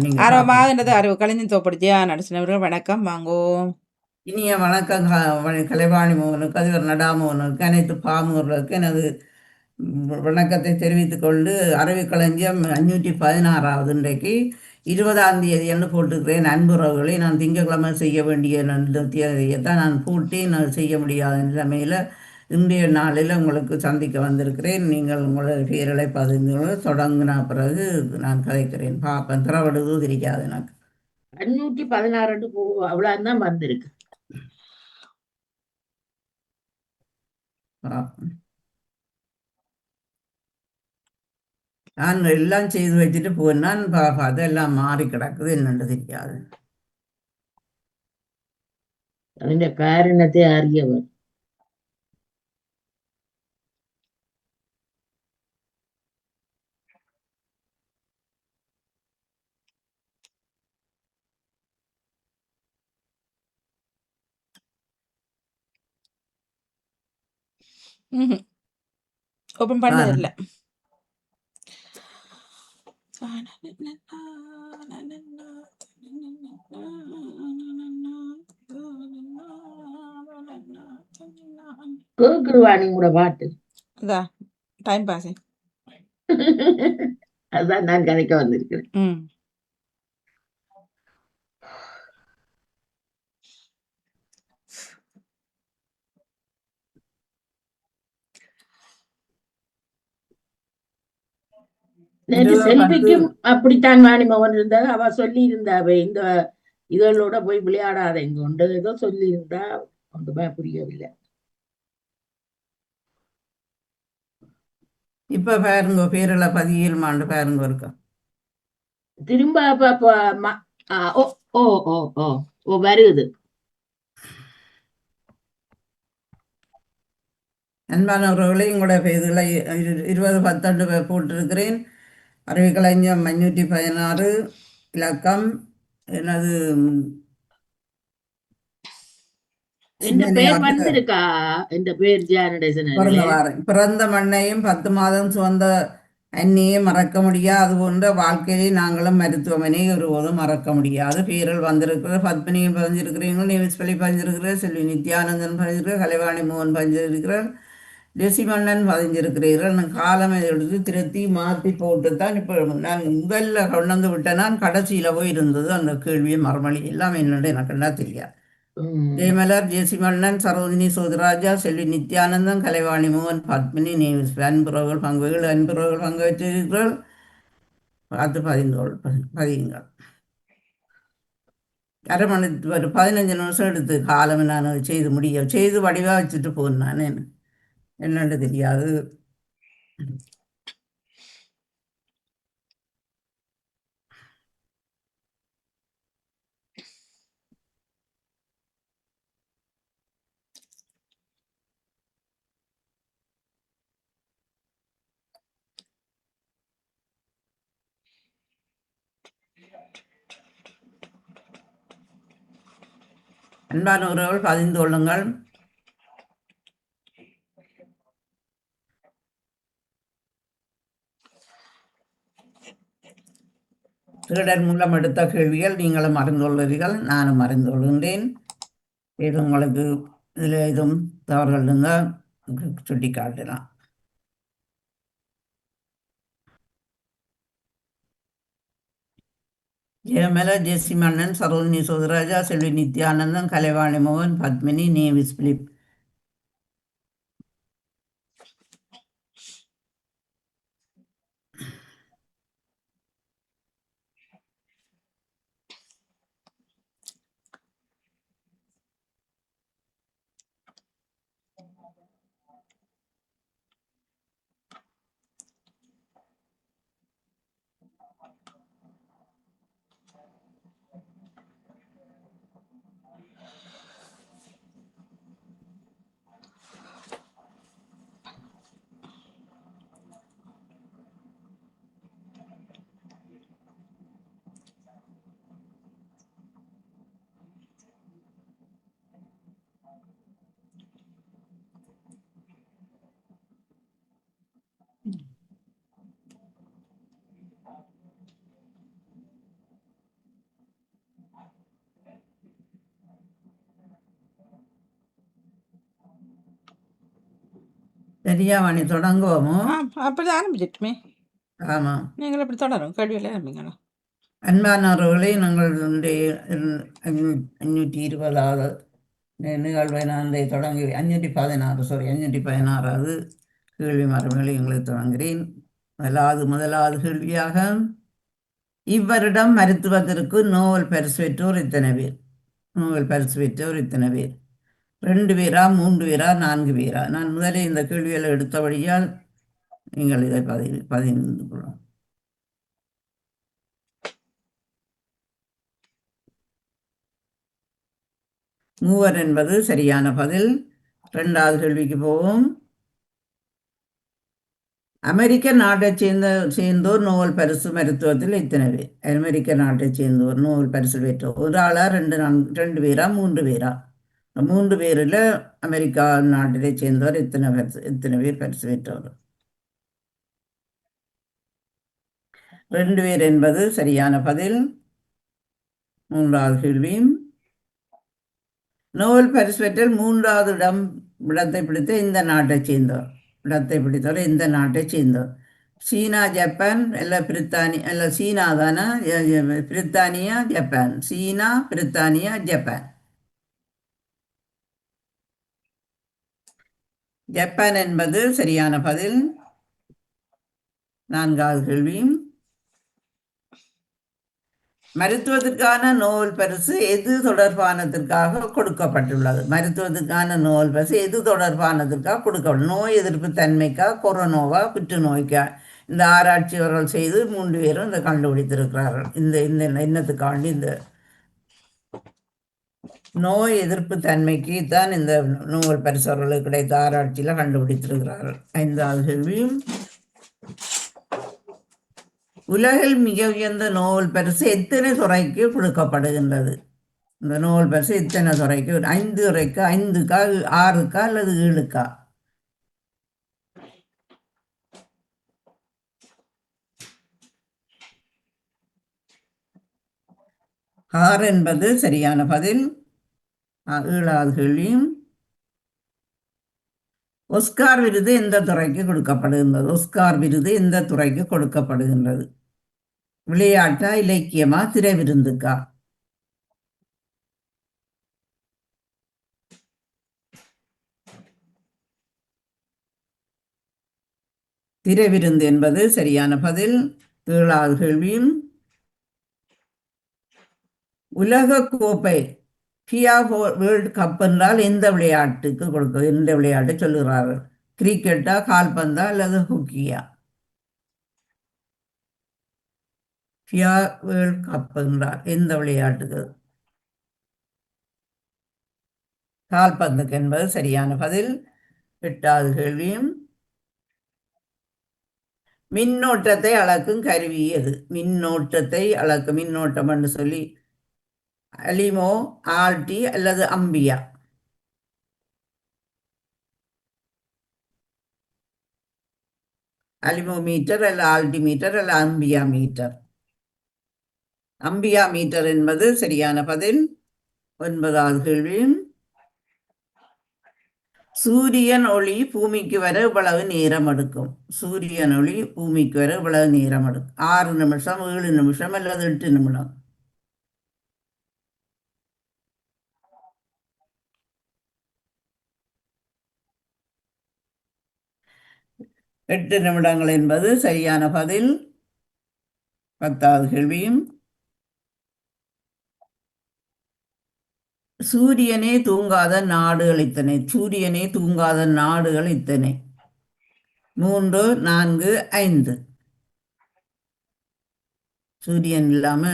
நீங்க ஆர்வமாகன்றது சாப்பிடுங்க. அறிவு கலைஞன் தோப்படுத்தியா நடிச்சினவர்கள் வணக்கம் வாங்கோ. இனிய வணக்கம் கலைவாணி மோகனுக்கு அதிபர் நடாமோகனுக்கு அனைத்து பாமூர்களுக்கு எனது வணக்கத்தை தெரிவித்துக் கொண்டு அறிவுக்களஞ்சியம் 516வது இன்றைக்கு 20ஆம் தேதி என்று போட்டிருக்கிறேன். அன்புறவுகளை நான் திங்கட்கிழமை செய்ய வேண்டிய தேதியைத்தான் நான் பூட்டி நான் செய்ய முடியாத நிலைமையில் இன்றைய நாளில் உங்களுக்கு சந்திக்க வந்திருக்கிறேன். நீங்கள் உங்களோட பேரலை பதிந்து தொடங்கின பிறகு நான் கதைக்கிறேன். பார்ப்பேன், திறவடுது தெரியாது எனக்கு. 516 அவ்வளவுதான் வந்திருக்கு. பார்ப்போம். நான் எல்லாம் செய்து வச்சுட்டு போனான், அதெல்லாம் மாறி கிடக்குது, என்னன்னு தெரியாது. അതിന്റെ കാരണത്തെ അറിയവർ. ஓபன் பண்ணது இல்ல. கேக்குருவாணி கூட பாட்டு. இதா டைம் பாஸ். அதுதான் நான் கதைக்க வந்திருக்கிறேன். நேற்று செல்விக்கும் அப்படித்தான் வாணிமகன் இருந்தா, அவ சொல்லி இருந்தாவ இந்த இதழோட போய் விளையாடாத இங்க உண்டு ஏதோ சொல்லி இருந்தா ஒன்றுமே புரியவில்லை. இப்ப பாருங்க, பேரல பதியல் மாண்டு பாருங்க இருக்கா திரும்ப ஓ ஓ ஓ ஓ ஓ வருது. அன்பானவர்களை உங்களோட இதில் 20-10 போட்டிருக்கிறேன். அறிவுக்கலைஞம் 516 இலக்கம். எனது என்ற பேர் வந்திருக்கா? என்ற பேர் பிறந்த மண்ணையும் 10 மாதம் சுமந்த அன்னியை மறக்க முடியாது. அது போன்ற வாழ்க்கையை நாங்களும் மருத்துவமனை ஒருபோதும் மறக்க முடியாது. பேரில் வந்திருக்கிற பத்மினியும் பதிஞ்சிருக்கிறீர்கள், நேவிஸ்பலி பதிஞ்சிருக்கிறீர்கள், செல்வி நித்யானந்தன் பதிஞ்சிருக்கிறார், கலைவாணி மோகன் பதிஞ்சிருக்கிறார், டெசிமன்னன் பதிஞ்சிருக்கிறீர்கள். நான் காலம் எடுத்து திருத்தி மாற்றி போட்டு தான் இப்போ நான் முதல்ல கொண்டு வந்து விட்டேன். நான் கடைசியில் போய் இருந்தது அந்த கேள்வி மறுமொழி எல்லாம் என்னோட எனக்கு என்ன தெரியாது. ஜெயமலர், ஜெசிமன்னன், சரோஜினி சோதராஜா, செல்வி நித்யானந்தன், கலைவாணி மோகன், பத்மினி, நேவிஸ் அன்புறவுகள் பங்கு வச்சிருக்கிறீர்கள். பார்த்து பதியுங்கள். அரை மணி ஒரு 15 நிமிஷம் எடுத்து காலம் நான் செய்து வடிவாக வச்சுட்டு போனேன். என்னன்னு தெரியாது. அன்பான உறவுகள் பதிந்து கொள்ளுங்கள். திருடர் மூலம் எடுத்த கேள்விகள் நீங்களும் அறிந்துள்ளீர்கள், நானும் அறிந்து கொள்கின்றேன். இது உங்களுக்கு இதில் எதுவும் தவறுகள் இருந்தால் சுட்டி காட்டலாம். ஜெயமல, ஜெசிமன்னன், சரோஜினி சோதராஜா, செல்வி நித்யானந்தன், கலைவாணி மோகன், பத்மினி, நேவிஸ் பிலிப். சரியா மணி தொடங்குவோமோ? அப்படி ஆரம்பிச்சிட்டுமே. ஆமாம். நீங்கள் அப்படி தொடரும் கேள்வியில் ஆரம்பிங்களா? அன்பானவர்களே, நாங்கள் 520வது நிகழ்வை நான் தொடங்கி 516வது கேள்வி மறுமொழி எங்களுக்கு தொடங்குகிறேன். முதலாவது கேள்வியாக, இவ்வருடம் மருத்துவத்திற்கு நோபல் பரிசு பெற்றோர் எத்தனை பேர்? நோபல் பரிசு பெற்றோர் எத்தனை பேர்? 2 பேரா, 3 பேரா, 4 பேரா? நான் முதலே இந்த கேள்விகளை எடுத்தபடியால் நீங்கள் இதை பதிந்து கொள்ளும். 3 என்பது சரியான பதில். 2வது கேள்விக்கு போவோம். அமெரிக்க நாட்டைச் சேர்ந்தோர் நோபல் பரிசு மருத்துவத்தில் எத்தனை பேர்? அமெரிக்க நாட்டைச் சேர்ந்தோர் நோபல் பரிசு பெற்றோர் ஒரு ஆளா, 2 பேரா, 3 பேரா? 3 பேரில் அமெரிக்கா நாட்டிலே சேர்ந்தவர் எத்தனை பேர் பரிசு பெற்றவர்? 2 பேர் என்பது சரியான பதில். 3வது கேள்வி, நோபல் பரிசு பெற்றில் 3வது இடத்தை பிடித்த இந்த நாட்டைச் சேர்ந்தவர்? இடத்தை பிடித்தவர் இந்த நாட்டைச் சேர்ந்தவர்? சீனா, ஜப்பான், இல்லை பிரித்தானியா? இல்லை, சீனா தானே? பிரித்தானியா, ஜப்பான்? சீனா, பிரித்தானியா, ஜப்பான்? ஜப்பான் என்பது சரியான பதில். 4வது கேள்வி, மருத்துவத்திற்கான நோபல் பரிசு எது தொடர்பானதற்காக கொடுக்கப்பட்டுள்ளது? மருத்துவத்துக்கான நோபல் பரிசு எது தொடர்பானதற்காக கொடுக்கப்படும்? நோய் எதிர்ப்பு தன்மைக்கா, கொரோனாவா, புற்றுநோய்க்கா? இந்த ஆராய்ச்சியவர்கள் செய்து 3 பேரும் இதை கண்டுபிடித்திருக்கிறார்கள். இந்த எண்ணத்துக்காண்டி இந்த நோய் எதிர்ப்பு தன்மைக்கு தான் இந்த நோபல் பரிசு அவர்களுக்கு கிடைத்த ஆராய்ச்சியில் கண்டுபிடித்திருக்கிறார்கள். 5வது கேள்வி, உலகில் மிக உயர்ந்த நோபல் பரிசு எத்தனை துறைக்கு கொடுக்கப்படுகின்றது? இந்த நோபல் பரிசு எத்தனை துறைக்கு? 5 துறைக்கா, 5க்கா, 6க்கா அல்லது 7க்கா? 6 என்பது சரியான பதில். 7வது கேள்வி, ஒஸ்கார் விருது எந்த துறைக்கு கொடுக்கப்படுகின்றது? ஒஸ்கார் விருது எந்த துறைக்கு கொடுக்கப்படுகின்றது? விளையாட்டா, இலக்கியமா, திரை விருந்துக்கா? திரை விருந்து என்பது சரியான பதில். 7வது கேள்வியும், உலக கோப்பை ஃபிஃபா வேர்ல்டு கப் என்றால் எந்த விளையாட்டுக்கு எந்த விளையாட்டை சொல்லுகிறார்கள்? கிரிக்கெட்டா, கால்பந்தா அல்லது ஹாக்கியா? ஃபிஃபா வேர்ல்டு கப் என்றால் எந்த விளையாட்டுக்கு? கால்பந்துக்கு என்பது சரியான பதில். 8வது கேள்வியும், மின்னோட்டத்தை அளக்கும் கருவி எது? மின்னோட்டத்தை அளக்கும், மின்னோட்டம் என்று சொல்லி அலிமோ, ஆல்டி அல்லது அம்பியா? அலிமோ மீட்டர் அல்ல ஆல்டி மீட்டர் அல்ல அம்பியா மீட்டர்? அம்பியா மீட்டர் என்பது சரியான பதில். 9வது கேள்வி, சூரியன் ஒளி பூமிக்கு வர இவ்வளவு நேரம் எடுக்கும்? சூரியன் ஒளி பூமிக்கு வர இவ்வளவு நேரம் எடுக்கும்? 6 நிமிஷம், 7 நிமிஷம் அல்லது 8 நிமிடம்? 8 நிமிடங்கள் என்பது சரியான பதில். 10வது கேள்வியும், சூரியனே தூங்காத நாடுகள் எத்தனை? சூரியனே தூங்காத நாடுகள் எத்தனை? 3, 4, 5? சூரியன் இல்லாம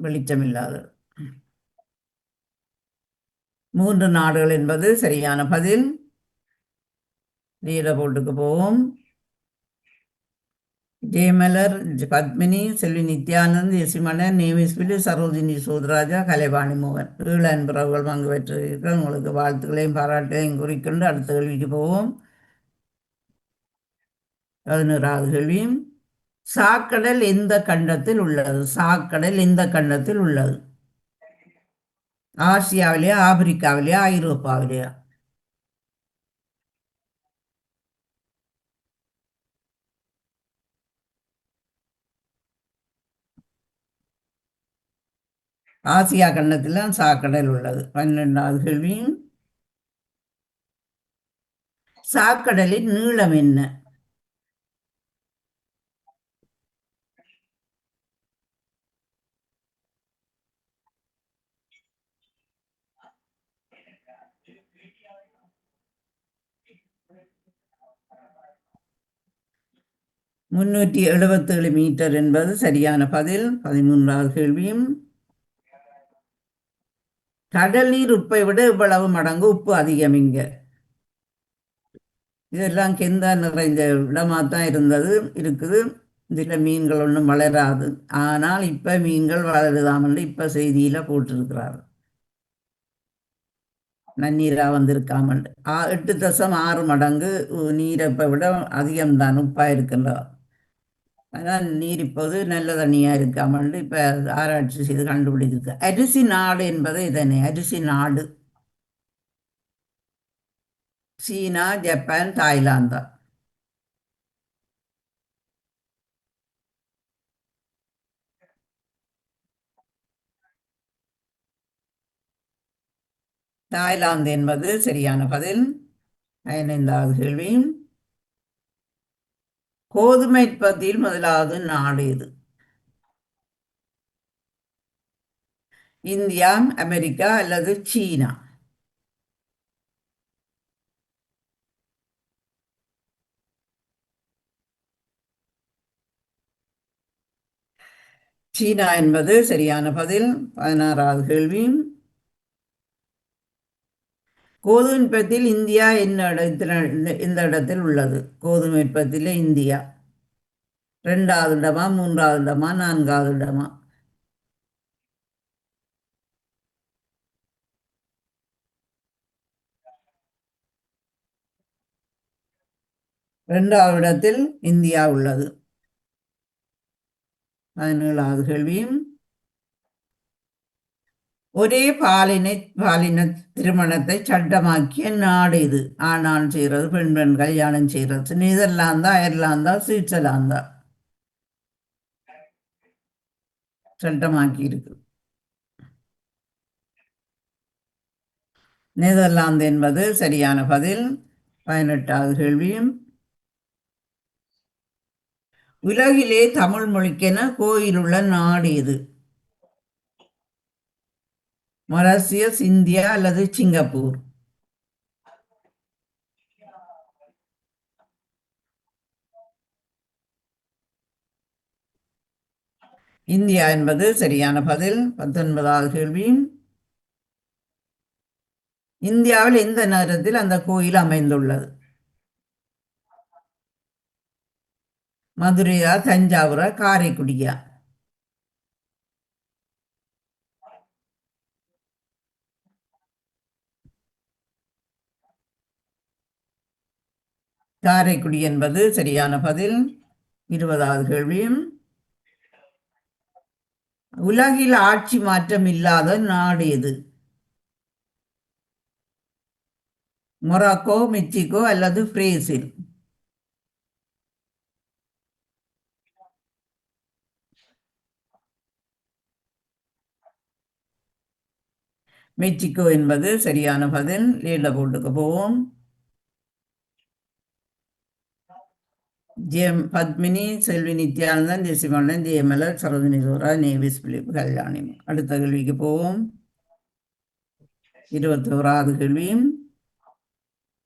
வெளிச்சம் இல்லாத 3 நாடுகள் என்பது சரியான பதில். நீல போட்டுக்கு போவோம். ஜெயமலர், பத்மினி, செல்வி நித்யானந்த், யசிமணன், நேமிஸ்பிலி, சரோஜினி சூத்ராஜா, கலைவாணி மோகன் 7 அன்புறவுகள் பங்கு பெற்றிருக்கிறார். உங்களுக்கு வாழ்த்துக்களையும் பாராட்டுகளையும் குறிக்கொண்டு அடுத்த கேள்விக்கு போவோம். 11வது கேள்வியும், சாக்கடல் எந்த கண்டத்தில் உள்ளது? சாக்கடல் எந்த கண்டத்தில் உள்ளது? ஆசியாவிலேயா, ஆப்பிரிக்காவிலேயா, ஐரோப்பாவிலேயா? ஆசியா கண்டத்தில் தான் சாக்கடல் உள்ளது. 12வது கேள்வி. சாக்கடலின் நீளம் என்ன? $377 என்பது சரியான பதில். 13வது கேள்வியும். கடல் நீர் உப்பை விட இவ்வளவு மடங்கு உப்பு அதிகம் இங்க. இதெல்லாம் கெந்தா நிறைந்த இடமா தான் இருக்குது. இதில் மீன்கள் ஒன்றும் வளராது. ஆனால் இப்போ மீன்கள் வளருதாமன்னு இப்போ செய்தியில் போட்டிருக்கிறார். நன்னீராக வந்திருக்காமல் 8.6 மடங்கு நீரை விட அதிகம்தான் உப்பாக இருக்கின்றது. ஆனால் நீர் இப்போது நல்ல தண்ணியாக இருக்காமல் இப்போ ஆராய்ச்சி செய்து கண்டுபிடிச்சிருக்கு. அரிசி நாடு என்பது இதனை அரிசி நாடு சீனா, ஜப்பான், தாய்லாந்து. தாய்லாந்து என்பது சரியான பதில். 15வது கேள்வி. கோதுமை உற்பத்தியில் முதலாவது நாடு இது? இந்தியா, அமெரிக்கா அல்லது சீனா? சீனா என்பது சரியான பதில். 16வது கேள்வி. கோதுமை உற்பத்தியில் இந்தியா எந்த இடத்தில் உள்ளது? கோதுமை உற்பத்தியில் இந்தியா 2வது இடமா, 3வது இடமா, 4வது இடமா? 2வது இடத்தில் இந்தியா உள்ளது. 17வது கேள்வியும். ஒரே பாலின திருமணத்தை சட்டமாக்கிய நாடு இது? ஆணான் செய்கிறது, பெண் கல்யாணம் செய்கிறது. நெதர்லாந்தா, அயர்லாந்தா, சுவிட்சர்லாந்தா? சட்டமாக்கி இருக்கு. நெதர்லாந்து என்பது சரியான பதில். 18வது கேள்வியும். உலகிலே தமிழ் மொழிக்கென கோயில் உள்ள நாடு இது? மொரீசியஸ், இந்தியா அல்லது சிங்கப்பூர்? இந்தியா என்பது சரியான பதில். 19வது கேள்வி. இந்தியாவில் எந்த நகரத்தில் அந்த கோயில் அமைந்துள்ளது? மதுரையா, தஞ்சாவூரா, காரைக்குடியா? காரைக்குடி என்பது சரியான பதில். 20வது கேள்வி. உலகில் ஆட்சி மாற்றம் இல்லாத நாடு எது? மொராக்கோ, மெக்சிகோ அல்லது பிரேசில்? மெக்சிகோ என்பது சரியான பதில். லீல போட்டுக்கு போவோம். பத்மினி, செல்வி நித்யானந்தன், தேசிமன்னன், ஜெயமலர், சரோஜினி சோரா, நேவிஸ் பிலிப், கல்யாணி. அடுத்த கேள்விக்கு போவோம். 21வது கேள்வி.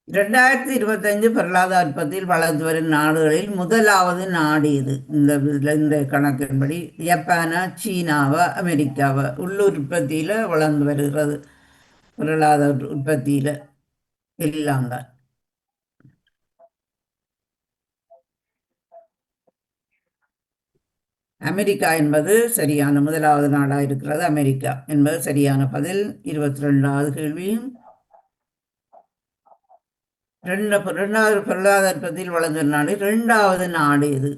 2025 பொருளாதார உற்பத்தியில் வளர்ந்து வரும் நாடுகளில் முதலாவது நாடு இது? இந்த கணக்கின்படி ஜப்பானா, சீனாவா, அமெரிக்காவா? உள்ளூர் உற்பத்தியில் வளர்ந்து வருகிறது. பொருளாதார உற்பத்தியில் எல்லாம் தான். அமெரிக்கா என்பது சரியான முதலாவது நாடாக இருக்கிறது. அமெரிக்கா என்பது சரியான பதில். 22வது கேள்வி. 2வது பொருளாதார உற்பத்தியில் வளர்ந்த நாடு 2வது நாடு இது?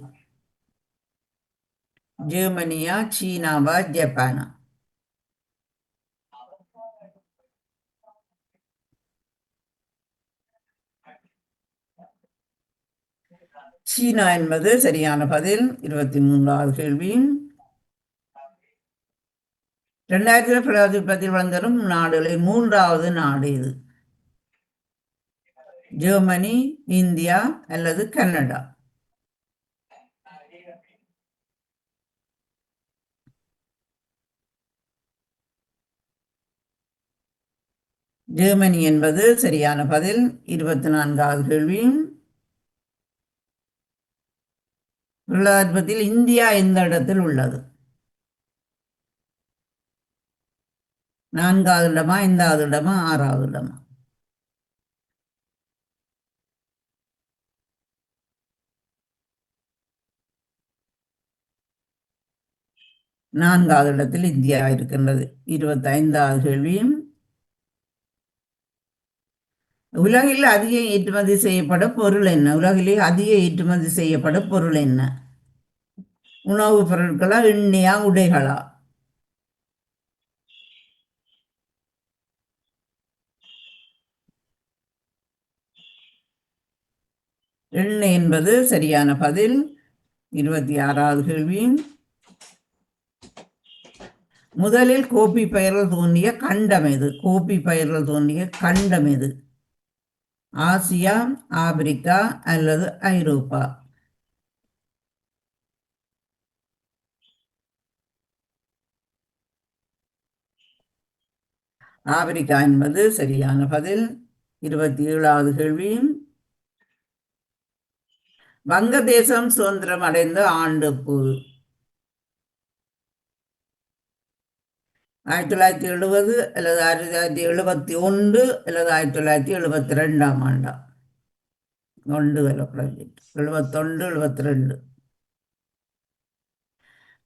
ஜெர்மனியா, சீனாவா, ஜப்பானா? சீனா என்பது சரியான பதில். 23வது கேள்வி. 2010 வளர்ந்தரும் நாடுகளில் 3வது நாடு இது? ஜெர்மனி, இந்தியா அல்லது கனடா? ஜெர்மனி என்பது சரியான பதில். 24வது கேள்வி. பொருளாதாரத்தில் இந்தியா எந்த இடத்தில் உள்ளது? 4வது இடமா, 5வது இடமா, 6வது இடமா? 4வது இடத்தில் இந்தியா இருக்கின்றது. 25வது கேள்வி. உலகில் அதிக ஏற்றுமதி செய்யப்படும் பொருள் என்ன? உலகிலே அதிக ஏற்றுமதி செய்யப்படும் பொருள் என்ன? உணவுப் பொருட்களா, எண்ணெயா, உடைகளா? எண்ணெய் என்பது சரியான பதில். 26வது கேள்வி. முதலில் கோபி பயிர்கள் தோன்றிய கண்டம் எது? கோபி பயிர்கள் தோன்றிய கண்டம் எது? ஆசியா, ஆப்பிரிக்கா அல்லது ஐரோப்பா? ஆப்பிரிக்கா என்பது சரியான பதில். 27வது கேள்வி. வங்கதேசம் சுதந்திரம் அடைந்த ஆண்டு எப்போது? 1970 அல்லது 1971 அல்லது 1972ஆம் ஆண்டா? 71, 72.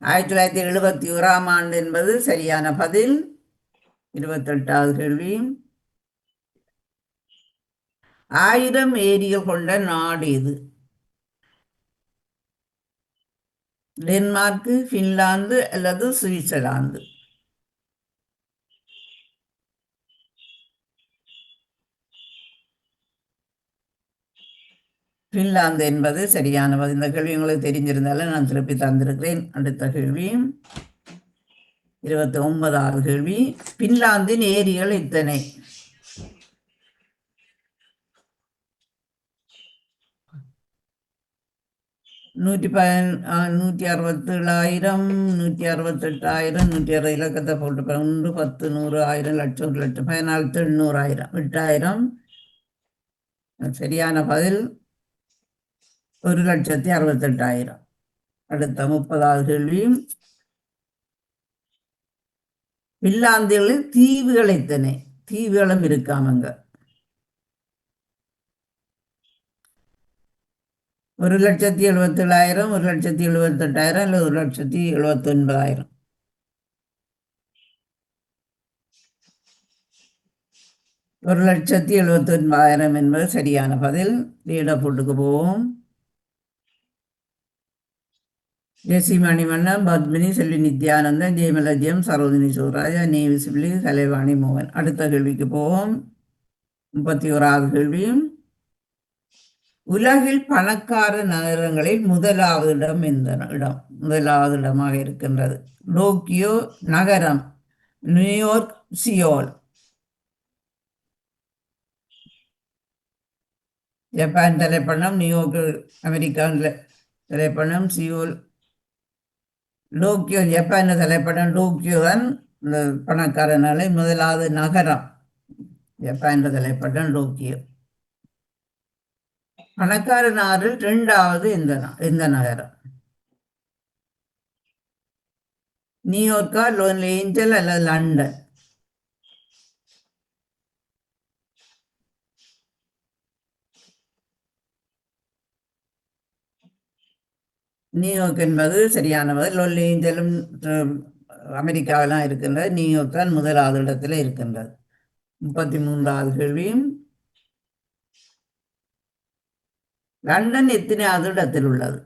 1971ஆம் ஆண்டு என்பது சரியான பதில். 28வது கேள்வி. 1000 ஏரிகள் கொண்ட நாடு இது? டென்மார்க்கு, பின்லாந்து அல்லது சுவிட்சர்லாந்து? பின்லாந்து என்பது சரியான பதில். இந்த கேள்வி உங்களுக்கு தெரிஞ்சிருந்தாலும் நான் திருப்பி தந்திருக்கிறேன். அடுத்த கேள்வி. 29வது கேள்வி. பின்லாந்தின் ஏரிகள் எத்தனை? 167,000, 168,000, 160 இலக்கத்தை போட்டு 1, 10, 100, 1000, லட்சம், 1,00,000, 14, 800,000, 8,000. சரியான பதில் 1,68,000. அடுத்த 30வது கேள்வி. பின்லாந்தில் தீவுகள் எத்தனை? தீவுகளும் இருக்காமங்க. 1,77,000, 1,78,000 அல்லது 1,79,000? 1,79,000 என்பது சரியான பதில். லீடர்புட்டுக்கு போவோம். ஜெசி மணிவண்ணன், பத்மினி, செல்வி நித்யானந்தன், ஜெயமலஜியம், சரோஜினி சூராஜா, நேவி சிபிலி, கலைவாணி மோகன். அடுத்த கேள்விக்கு போவோம். 31வது கேள்வி. உலகில் பணக்கார நகரங்களில் முதலாவது இடம் எந்த இடம்? முதலாவது இடமாக இருக்கின்றது. டோக்கியோ நகரம், நியூயார்க், சியோல்? ஜப்பான் திரைப்படம், நியூயார்க் அமெரிக்காவில் திரைப்படம், சியோல் டோக்கியோ ஜப்பான் திரைப்படம். டோக்கியோ தான் இந்த பணக்கார நாளை முதலாவது நகரம். ஜப்பான் திரைப்படம் டோக்கியோ. பணக்கார நாளில் 2வது எந்த நகரம்? நியூயார்க்கா, லாஸ் ஏஞ்சல் அல்லது லண்டன்? நியூயார்க் என்பது சரியான பதில். லாஸ் ஏஞ்சலும் அமெரிக்காவெல்லாம் இருக்கின்றது. நியூயார்க் தான் முதலாவது இடத்துல இருக்கின்றது. 33வது கேள்வி. லண்டன் எத்தனையாவது இடத்தில் உள்ளது?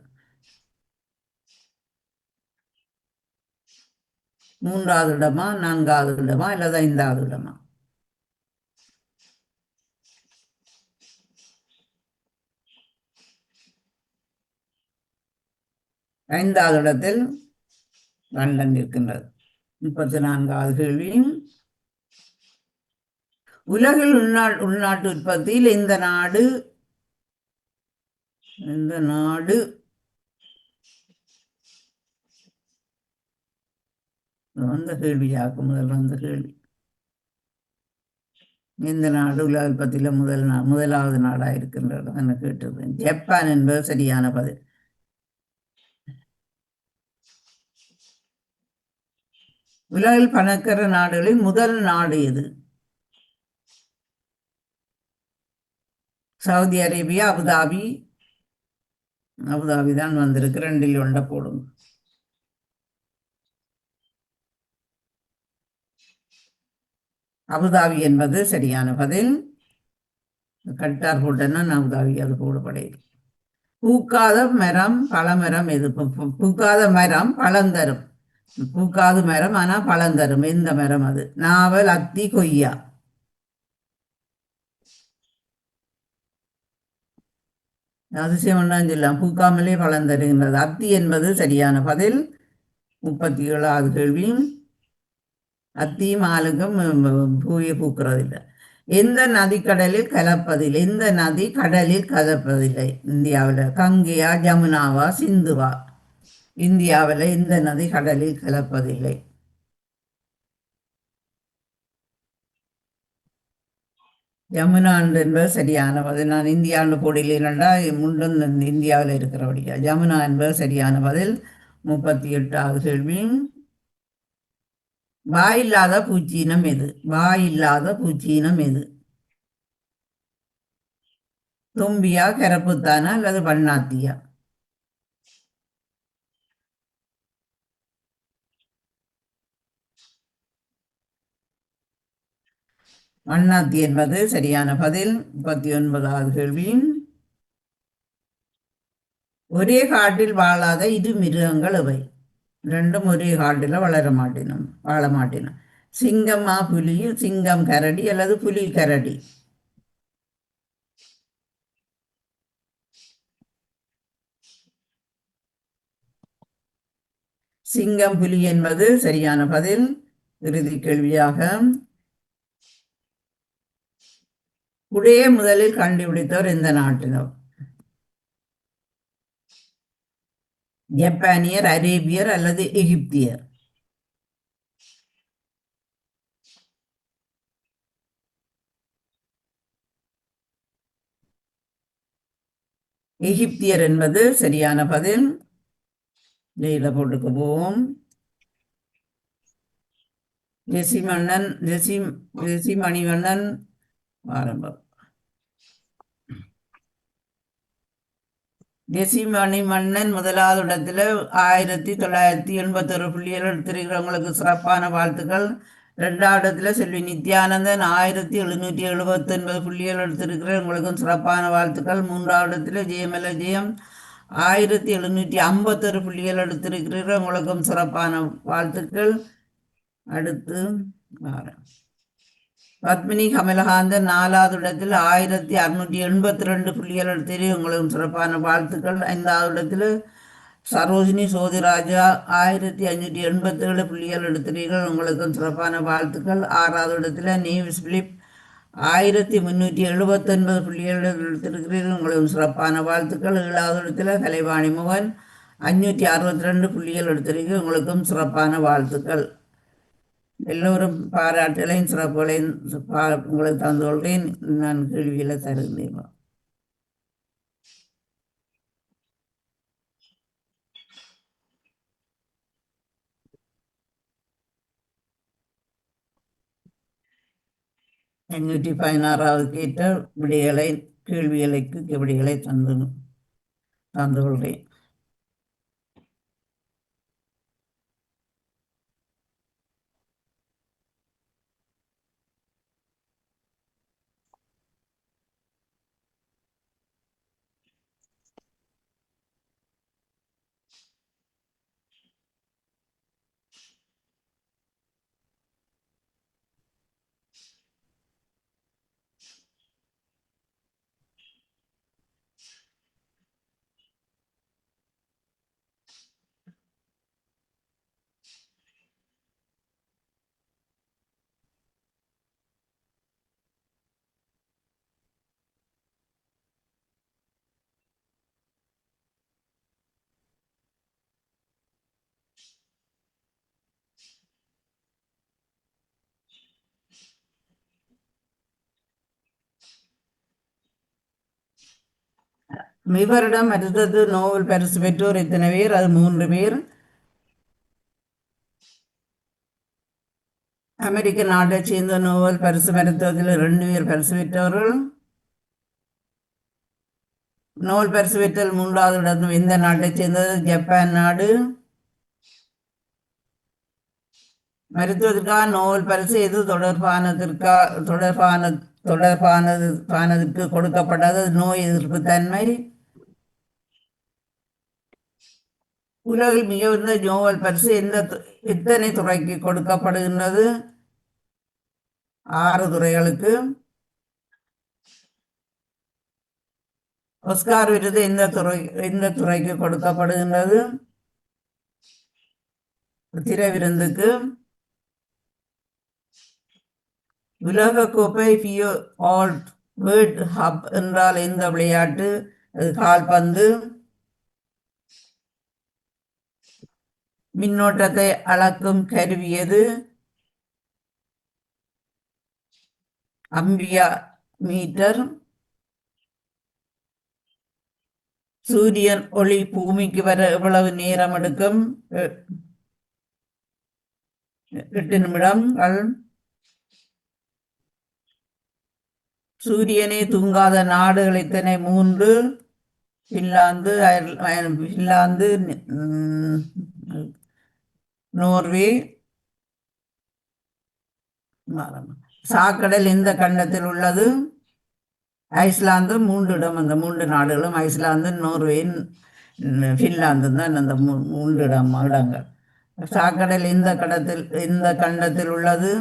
3வது இடமா, 4வது இடமா அல்லது 5வது இடமா? 5வது இடத்தில் லண்டன் இருக்கின்றது. 34வது கேள்வி, உலகில் உள்நாட்டு உற்பத்தியில் இந்த நாடு அந்த கேள்வியாக்கும் முதல் வந்த கேள்வி, இந்த நாடு உலக உற்பத்தியில் முதலாவது நாடாக இருக்கின்றது என்று கேட்டது. ஜப்பான் என்பது சரியான பதில். உலகில் பணக்கார நாடுகளில் முதல் நாடு எது? Saudi Arabia, Abu Dhabi. அபுதாபி தான் வந்திருக்கு. 2ல் 1 போடும். அபுதாபி என்பது சரியான பதில். கட்டார் போட்டேன்னா அபுதாபி அது போடப்படையுது. பூக்காத மரம் பழமரம் எது? பூக்காத மரம் பழம் தரும். பூக்காத மரம் ஆனால் பழம் தரும். எந்த மரம் அது? நாவல், அத்தி, கொய்யா. அதிசயம் ஒன்றாம் சொல்லலாம், பூக்காமலே பழம் தருகின்றது. அத்தி என்பது சரியான பதில். 37வது கேள்வி, அத்தியும் ஆளுக்கும் பூயை பூக்கிறதில்லை. எந்த நதி கடலில் கலப்பதில்லை? எந்த நதி கடலில் கலப்பதில்லை இந்தியாவில்? கங்கையா, ஜமுனாவா, சிந்துவா? இந்தியாவில் எந்த நதி கடலில் கலப்பதில்லை? யமுனா என்பது சரியான பதில். நான் இந்தியாவில் போடலைன்னா முன்னும் இந்தியாவில் இருக்கிறபடியா. யமுனா என்பது சரியான பதில். 38வது கேள்வி, வாயில்லாத பூச்சியினம் எது? வாயில்லாத பூச்சியினம் எது? தும்பியா, கரப்புத்தானா அல்லது பண்ணாத்தியா? வண்ணாத்தி என்பது சரியான பதில். 39வது கேள்வி, ஒரே காட்டில் வாழாத 2 மிருகங்கள் எவை? 2ம் ஒரே காட்டில் வாழ மாட்டினோம். சிங்கமா புலி, சிங்கம் கரடி அல்லது புலி கரடி? சிங்கம் புலி என்பது சரியான பதில். இறுதி கேள்வியாக, குடையை முதலில் கண்டுபிடித்தவர் எந்த நாட்டினர்? ஜப்பானியர், அரேபியர் அல்லது எகிப்தியர்? எகிப்தியர் என்பது சரியான பதில். இதை போட்டுக்கு போவோம். ஜெசி மணிவண்ணன் ஆரம்பம். ஜெசி மணிவண்ணன் 1வது இடத்துல 1981 புள்ளிகள் எடுத்திருக்கிறவங்களுக்கு சிறப்பான வாழ்த்துக்கள். 2வது இடத்துல செல்வி நித்யானந்தன் 1779 புள்ளிகள் எடுத்திருக்கிற உங்களுக்கும் சிறப்பான வாழ்த்துக்கள். 3வது இடத்துல ஜெயமல ஜெயம் 1751 புள்ளிகள் எடுத்திருக்கிறீர்கள், உங்களுக்கும் சிறப்பான வாழ்த்துக்கள். அடுத்து பத்மினி கமலகாந்தன் 4வது இடத்தில் 1682 புள்ளிகள் எடுத்து உங்களுக்கும் சிறப்பான வாழ்த்துக்கள். 5வது இடத்தில் சரோஜினி சோதிராஜா 1587 புள்ளிகள் எடுத்திருக்கிறீர்கள், உங்களுக்கும் சிறப்பான வாழ்த்துக்கள். 6வது இடத்தில் நேவிஸ் பிலிப் 1379 புள்ளிகள் எடுத்திருக்கிறீர்கள், உங்களுக்கும் சிறப்பான வாழ்த்துக்கள். 7வது இடத்தில் கலைவாணி மோகன் 562 புள்ளிகள் எடுத்திருக்கிறீர்கள், உங்களுக்கும் சிறப்பான வாழ்த்துக்கள். எல்லோரும் பாராட்டுகளையும் சிறப்புகளையும் உங்களுக்கு தந்து கொள்கிறேன். நான் கேள்விகளை தருகிறேன். எண்ணூற்றி 16வது கேட்ட கேள்விகளுக்கு விடைகளை தந்து கொள்கிறேன். இவரிடம் அடுத்தது நோபல் பரிசு பெற்றோர் எத்தனை பேர்? அது 3 பேர். அமெரிக்க நாட்டைச் சேர்ந்த நோபல் பரிசு மருத்துவத்தில் 2 பேர் பரிசு பெற்றவர்கள். நோபல் பரிசு பெற்றல் 3வது இடம் எந்த நாட்டைச் சேர்ந்தது? ஜப்பான் நாடு. மருத்துவத்திற்காக நோபல் பரிசு எது தொடர்பானதற்கு கொடுக்கப்பட்டது? நோய் எதிர்ப்பு தன்மை. உலகில் மிக உயர்ந்த நோபல் பரிசு எத்தனை துறைக்கு கொடுக்கப்படுகின்றது? 6 துறைகளுக்கு. ஆஸ்கார் விருது எந்த துறைக்கு கொடுக்கப்படுகின்றது? திரை விருந்துக்கு. உலக கோப்பை ஃபியோ வேர்ல்ட் ஹப் என்றால் எந்த விளையாட்டு? அது கால்பந்து. மின்னோட்டத்தை அளக்கும் கருவி எது? Ampere meter. சூரியன் ஒளி பூமிக்கு வர எவ்வளவு நேரம் எடுக்கும்? 8 நிமிடங்கள். சூரியனே தூங்காத நாடுகள் எத்தனை? 3. Finland, Norway. சாக்கடல் எந்த கண்டத்தில் உள்ளது? ஐஸ்லாந்து. 3 இடம். அந்த 3 நாடுகளும் ஐஸ்லாந்து, நோர்வே, பின்லாந்து தான் அந்த 3 இடங்கள். சாக்கடல் எந்த கண்டத்தில் உள்ளது?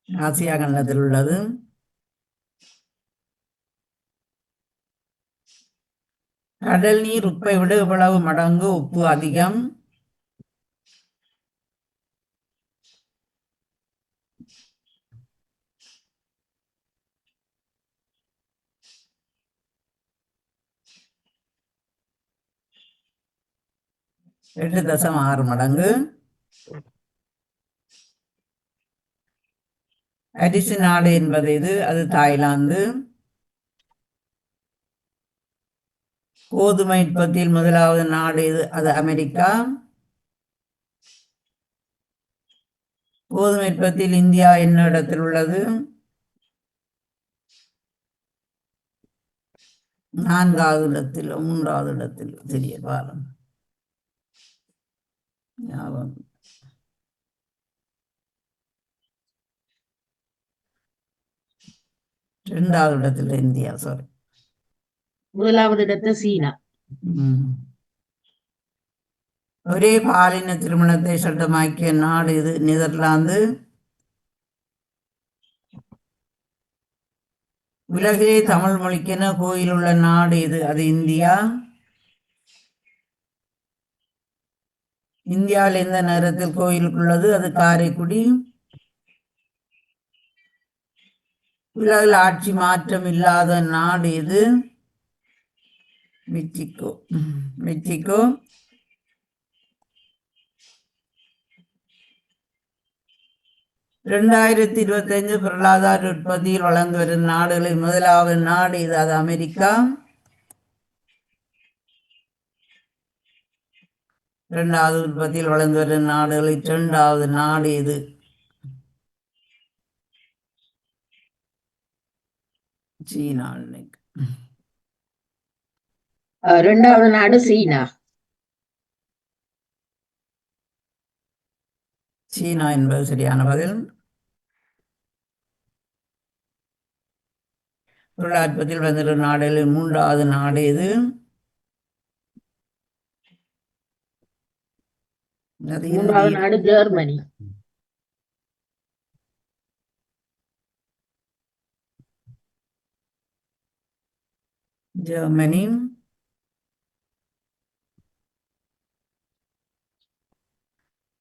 ஆசியா கண்டத்தில் உள்ளது. கடல் நீர் உப்பை விட எவ்வளவு மடங்கு உப்பு அதிகம்? 8.6 மடங்கு. அரிசி நாடு என்பது எது? அது தாய்லாந்து. கோதுமை உற்பத்தியில் முதலாவது நாடு எது? அது அமெரிக்கா. கோதுமை உற்பத்தியில் இந்தியா என்ன இடத்தில் உள்ளது? 4வது இடத்தில், 3வது இடத்தில். தெரிய பாருங்க. 2வது இடத்தில் இந்தியா. சாரி, 1வது இடத்துல சீனா. ஒரே பாலின திருமணத்தை சட்டமாக்கிய நாடு இது? நெதர்லாந்து. உலகிலே தமிழ் மொழிக்கென கோயில் உள்ள நாடு இது? அது இந்தியா. இந்தியாவில் எந்த நேரத்தில் கோயில் உள்ளது? அது காரைக்குடி. உலகில் ஆட்சி மாற்றம் இல்லாத நாடு இது? மெக்சிகோ. 2025 பொருளாதார உற்பத்தியில் வளர்ந்து வரும் நாடுகளில் முதலாவது நாடு இது? அது அமெரிக்கா. 2வது உற்பத்தியில் வளர்ந்து வரும் நாடுகளில் 2வது நாடு இது? சீனா. 2வது நாடு சீனா. சீனா என்பது சரியான பதில். பொருளாதாரத்தில் வளர்ந்து நாடுகளில் 3வது நாடு இது? அது 3வது நாடு ஜெர்மனி. ஜெர்மனி,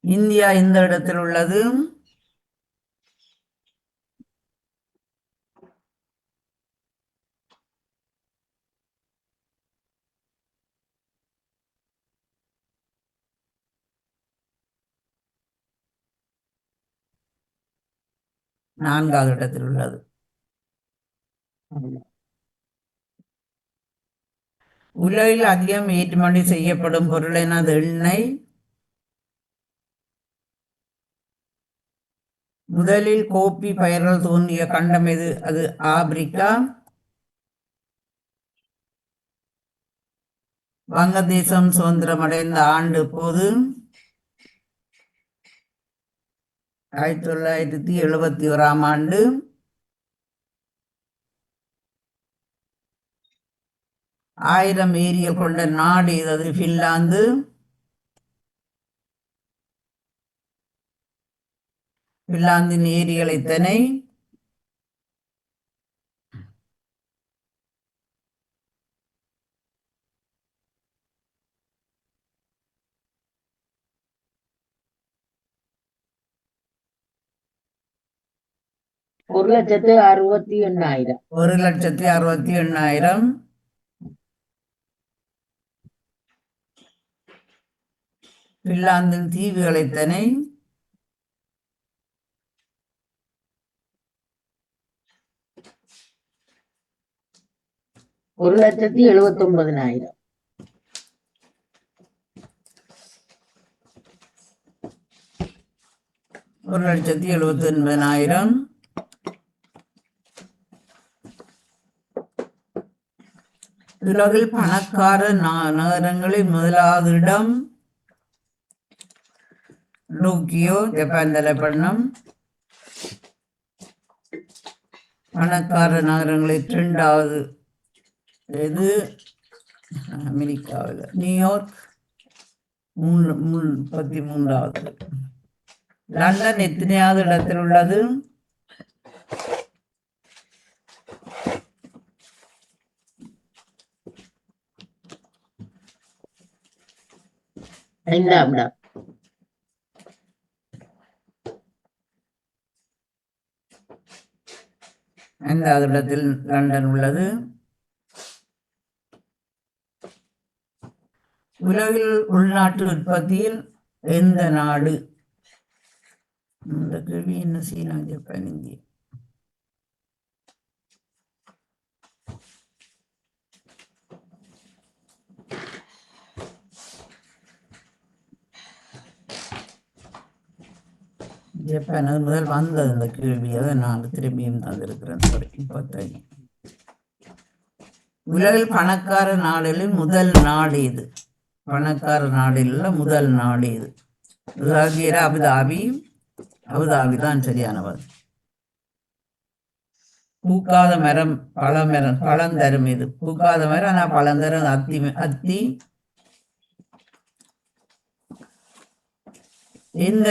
இந்தியா இந்த இடத்தில் உள்ளது. நான்காவது இடத்தில் உள்ளது. உலகில் அதிகம் ஏற்றுமதி செய்யப்படும் பொருள் எனது எண்ணெய். முதலில் கோப்பி பயிர்கள் தோன்றிய கண்டம் எது? அது ஆப்பிரிக்கா. வங்கதேசம் சுதந்திரம் அடைந்த ஆண்டு போது 1971 ஆண்டு. ஆயிரம் ஏரிகள் கொண்ட நாடு அது பின்லாந்து. பின்லாந்தின் ஏரிகள் எத்தனை? ஒரு 1,68,000. 1,68,000. பின்லாந்தின் தீவுகள் எத்தனை? 1,79,000. 1,79,000. உலகில் பணக்கார நகரங்களில் முதலாவது இடம் டோக்கியோ, ஜப்பான் தலைப்பண்ணம். பணக்கார நகரங்களில் 2வது இது அமெரிக்காவில் நியூயார்க். 33வது. லண்டன் எத்தனையாவது இடத்தில் உள்ளது? 5ஆம் இடம். 5வது இடத்தில் லண்டன் உள்ளது. உலகில் உள்நாட்டு உற்பத்தியில் எந்த நாடு? இந்த கேள்வி என்ன? சீனா, ஜப்பான், இந்தியா. ஜப்பான். அது முதல் வந்தது இந்த கேள்வி. அதை நான் திரும்பியும் தந்திருக்கிறேன். இப்போதைக்கு உலகில் பணக்கார நாடுகளில் முதல் நாடு இது. பணக்கார நாடில் முதல் நாடு இது. அபுதாபி. அபுதாபி தான் சரியானவர். பூக்காத மரம் பழம் தரும் இது. பூக்காத மரம் ஆனால் பழம் தரும் அத்தி. இந்த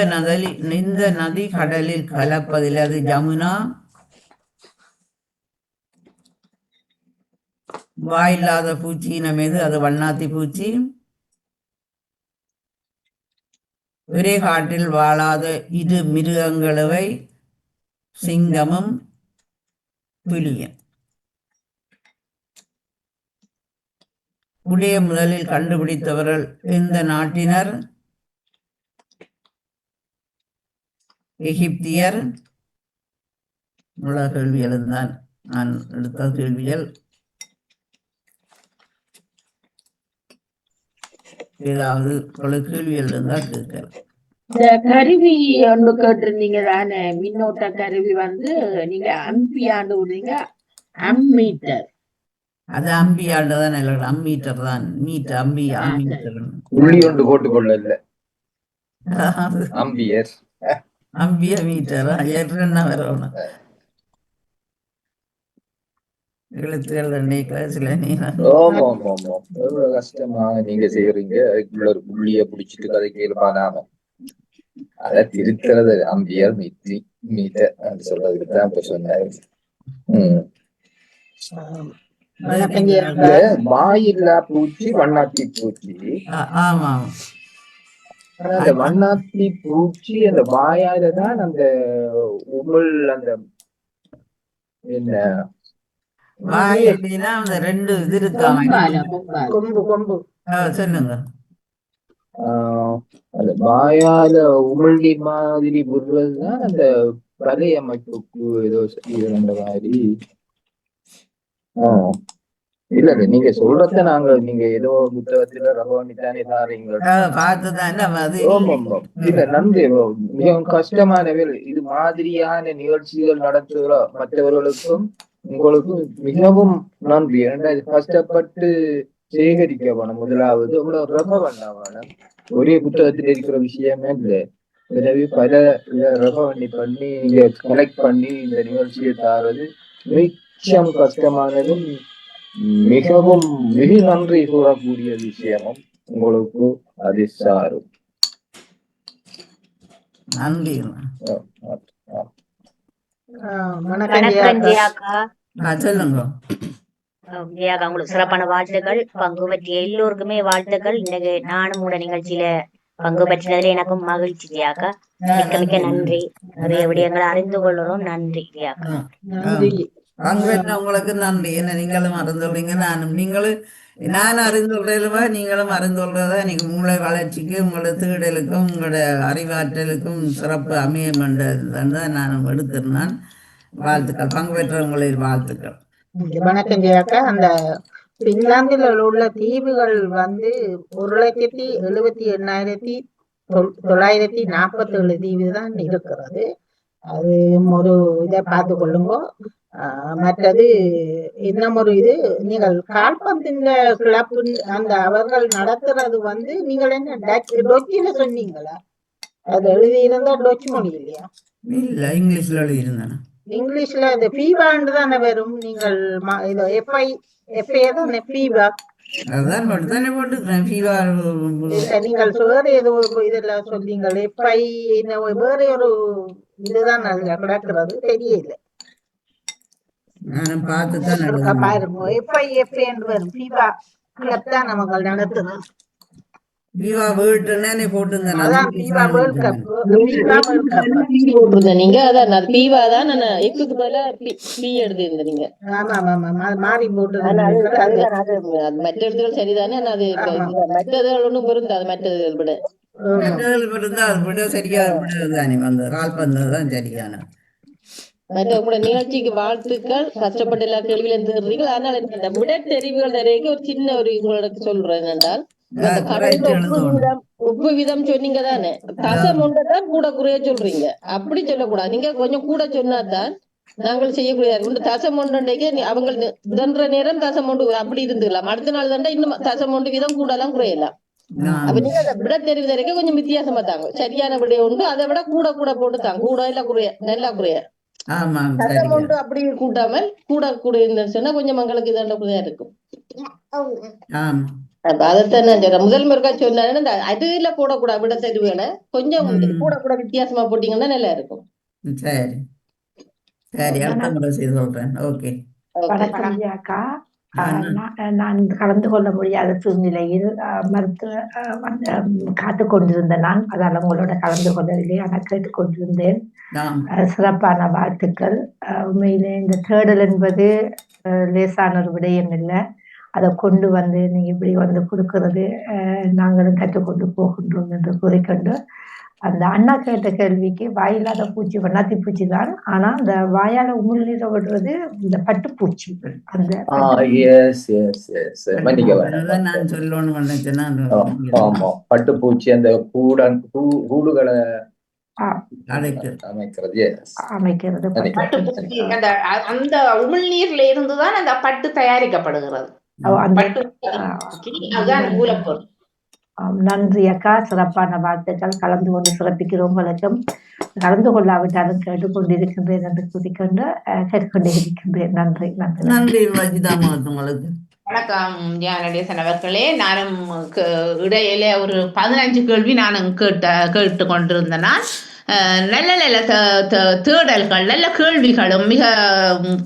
நதி கடலில் கலப்பதில் அது ஜமுனா. வாயில்லாத பூச்சி இனம் எது? அது வண்ணாத்தி பூச்சி. ஒரே காட்டில் வாழாத 2 மிருகங்களவை சிங்கமும் புலியும். புலிய முதலில் கண்டுபிடித்தவர்கள் எந்த நாட்டினர்? எகிப்தியர். உள்ள கேள்விகள் தான் நான் எடுத்த கேள்விகள். ஏதாவது கேள்விகள் இருந்தால் கேட்கலாம். இந்த கருவி ஒன்று கேட்டிருந்தீங்க தானே, மின்னோட்ட கருவி நீங்க அம்பியாண்டு விடுறீங்க. அம்மீட்டர். அது அம்பியாண்டுதான். அம்மீட்டர் தான். Meter ammeter. புள்ளி ஒன்று போட்டுக்கொள்ள இல்ல. அம்பியர் அம்பிய மீட்டரா? என்ன வரணும்? எவ்வளவு கஷ்டமா நீங்க செய்யறீங்க. அதுக்குள்ள ஒரு புள்ளிய புடிச்சிட்டு கதை கேள்பானாம அதை திருத்துறது அம்பியர் மீட்டர் சொல்றதுக்கு தான் இப்ப சொன்னாரு. வணக்கஞ்சியாக்கா. வாயில்லா பூச்சி வண்ணாத்தி பூச்சி. ஆமா ஆனா அந்த வண்ணாத்தி பூச்சி அந்த வாயால தான் அந்த உமிழ் அந்த என்ன வாய் எப்படின்னா அந்த ரெண்டு இது இருக்காம கொம்பு கொம்பு சொல்லுங்க. அந்த வாயால உமிழ்நீ மாதிரி விடுறதுதான் அந்த வலை அமைப்புக்கு ஏதோ அந்த மாதிரி. இல்ல நீங்க சொல்றத நாங்க நீங்க ஏதோ புத்தகத்துல ரகவணித்தானே தாரீங்க. பார்த்துதான் இல்ல நன்றி. மிகவும் கஷ்டமான வேலை இது மாதிரியான நிகழ்ச்சிகள் நடத்துகிற மற்றவர்களுக்கும் உங்களுக்கும் மிகவும் நன்றி. ஏன்னா இது கஷ்டப்பட்டு சேகரிக்க வேணும். முதலாவது அவ்வளவு ரகவண்ணாவணும் ஒரே புத்தகத்தில் இருக்கிற விஷயமே இல்லை. எனவே பல ரகவண்ணி பண்ணி இங்க கலெக்ட் பண்ணி இந்த நிகழ்ச்சியை தாரது மிச்சம் கஷ்டமானதும் மிகவும் மிக நன்றி கூறக்கூடிய விஷயமும் உங்களுக்கு அது சாரும். நன்றி. சொல்லுங்க. உங்களுக்கு சிறப்பான வாழ்த்துக்கள். பங்கு பற்றிய எல்லோருக்குமே வாழ்த்துக்கள். இன்னைக்கு நானும் கூட நிகழ்ச்சியில பங்கு பெற்றதுல எனக்கும் மகிழ்ச்சி தியாக்கா. மிக்க மிக்க நன்றி. நிறைய விடயங்களை அறிந்து கொள்ளுறோம். நன்றி தியாக்கா. உங்களுக்கு நன்றி. என்ன நீங்களும் அறிந்துள்ளீங்க, நான் அறிந்துள்ளதுவா நீங்களும் அறிந்துள்ளதா எனக்கு மூளை வளர்ச்சிக்கு உங்களோட தேடலுக்கும் உங்களோட அறிவாற்றலுக்கும் சிறப்பு அமையம் என்றதான் நான் எடுத்திருந்தான். வாழ்த்துக்கள். பங்கு பெற்றவங்களின் வாழ்த்துக்கள். வணக்கம் ஜெயாக்கா. அந்த பின்லாந்தில் உள்ள தீவுகள் 1,78,947 தீவு தான் இருக்கிறது. அது ஒரு இதை பார்த்து கொள்ளுங்க. மற்றது இன்னும் ஒரு இது, நீங்கள் கால்பந்தின் கிளப் அந்த அவர்கள் நடத்துறது நீங்கள் என்ன டொச்சில சொன்னீங்களா? அது எழுதி இருந்தா டொச் மொழி இல்லையா? இல்ல, இங்கிலீஷ்ல எழுதியிருந்தேன். இங்கிலீஷ்ல இந்த ஃபீவாண்டு தானே வரும். நீங்கள் இது எஃப்ஐ தானே ஃபீவா? அதான் மட்டும்தானே போட்டுக்கிறேன். ஃபீவா நீங்கள் வேற ஏதோ இதெல்லாம் சொன்னீங்கள். எஃப்ஐ வேற ஒரு இதுதான் அதுல கிடக்கிறது தெரியல. நானும் பார்த்துதான் பாருங்க. எஃப்ஐ என்று வரும். ஃபீவா கிளப் தான் நமக்கு நடத்துறது. ஃபீவா வேர்ல்ட் தானே போட்டுருந்தேன். அதான் ஃபீவா வேர்ல்ட் கப். நீங்க அதான் ஃபீவா தான் நான் எக்குக்கு பதிலா பி எடுத்துருந்தீங்க. ஆமா ஆமா மாறி போட்டு மற்ற இடத்துகள் சரிதானே. அது மற்றதுகள் ஒண்ணும் பொருந்தாது. மற்றதுகள் விட அது விட சரியான விடுதானே வந்து கால்பந்து தான் சரியான. மற்ற உங்களோட நிகழ்ச்சிக்கு வாழ்த்துக்கள். கஷ்டப்பட்டு எல்லா கேள்வியில இருந்துக்கிறீர்கள். ஆனால் இந்த விடத்தெரிவுகள் நிறைய ஒரு சின்ன ஒரு உங்களுக்கு சொல்றேன் என்றால், உப்பு விதம் சொன்னீங்க தானே, தசம் ஒன்றைதான் கூட குறைய சொல்றீங்க. அப்படி சொல்லக்கூடாது. நீங்க கொஞ்சம் கூட சொன்னாதான் நாங்கள் செய்யக்கூடிய தசம் ஒன்றைக்கு அவங்க இதன்ற நேரம் தசம் ஒன்று அப்படி இருந்துக்கலாம். அடுத்த நாள் தாண்டா இன்னும் தசம் ஒன்று வீதம் கூடலாம் குறையலாம். அப்ப நீங்க அதை விட தெரிவு வரைக்க கொஞ்சம் வித்தியாசமா தாங்க. சரியான விட உண்டு, அதை விட கூட கூட போட்டு தாங்க. கூட இல்ல குறைய நல்லா குறைய தசம் ஒன்று அப்படி கூட்டாமல் கூட கூட சொன்னா கொஞ்சம் மக்களுக்கு இதாண்டா இருக்கும். அதைத்தான் நான் சொல்றேன். முதல் முருகா சொன்னா அதுல போடக்கூடாது. விட தெரிவுகளை கொஞ்சம் கூட கூட வித்தியாசமா போட்டீங்கன்னா நல்லா இருக்கும். சரி சரி, அடுத்த முறை செய்து சொல்றேன். ஓகே. வணக்கம் அக்கா. நான் கலந்து கொள்ள முடியாத சூழ்நிலையில் மருத்துவ காத்து கொண்டிருந்தேன். நான் அதால உங்களோட கலந்து கொள்ளவில்லை, ஆனால் கேட்டுக்கொண்டிருந்தேன். சிறப்பான வாழ்த்துக்கள். உண்மையிலே இந்த தேடல் என்பது லேசான ஒரு விடயம் இல்லை. அதை கொண்டு நீங்க இப்படி கொடுக்கறது நாங்களும் கற்றுக்கொண்டு போகின்றோம் என்று கூறிக்கொண்டு, அந்த அண்ணா கேட்ட கேள்விக்கு வாயில்லாத பூச்சி வண்ணாத்தி பூச்சி தான். ஆனா அந்த வாயால உமிழ்நீர விடுறது இந்த பட்டுப்பூச்சி. அந்த நான் சொல்லணும்னு நினைச்சேன்னா பட்டுப்பூச்சி அந்த கூடுகளை அமைக்கிறது. அந்த உமிழ்நீர்ல இருந்துதான் அந்த பட்டு தயாரிக்கப்படுகிறது. நன்றி அக்கா. சிறப்பான வாழ்த்துக்கள். கலந்து கொண்டு சிறப்பிக்கிறவங்களுக்கும், கலந்து கொள்ளாவிட்டாலும் கேட்டுக்கொண்டிருக்கின்றேன் என்று கூறிக்கொண்டு கேட்டுக்கொண்டே இருக்கின்றேன். நன்றி நன்றி நன்றி. உங்களுக்கு வணக்கம் ஜானடேசன் அவர்களே. நானும் இடையில ஒரு 15 கேள்வி நானும் கேட்டு கொண்டிருந்தேன். நல்ல நல்ல தேடல்கள், நல்ல கேள்விகளும், மிக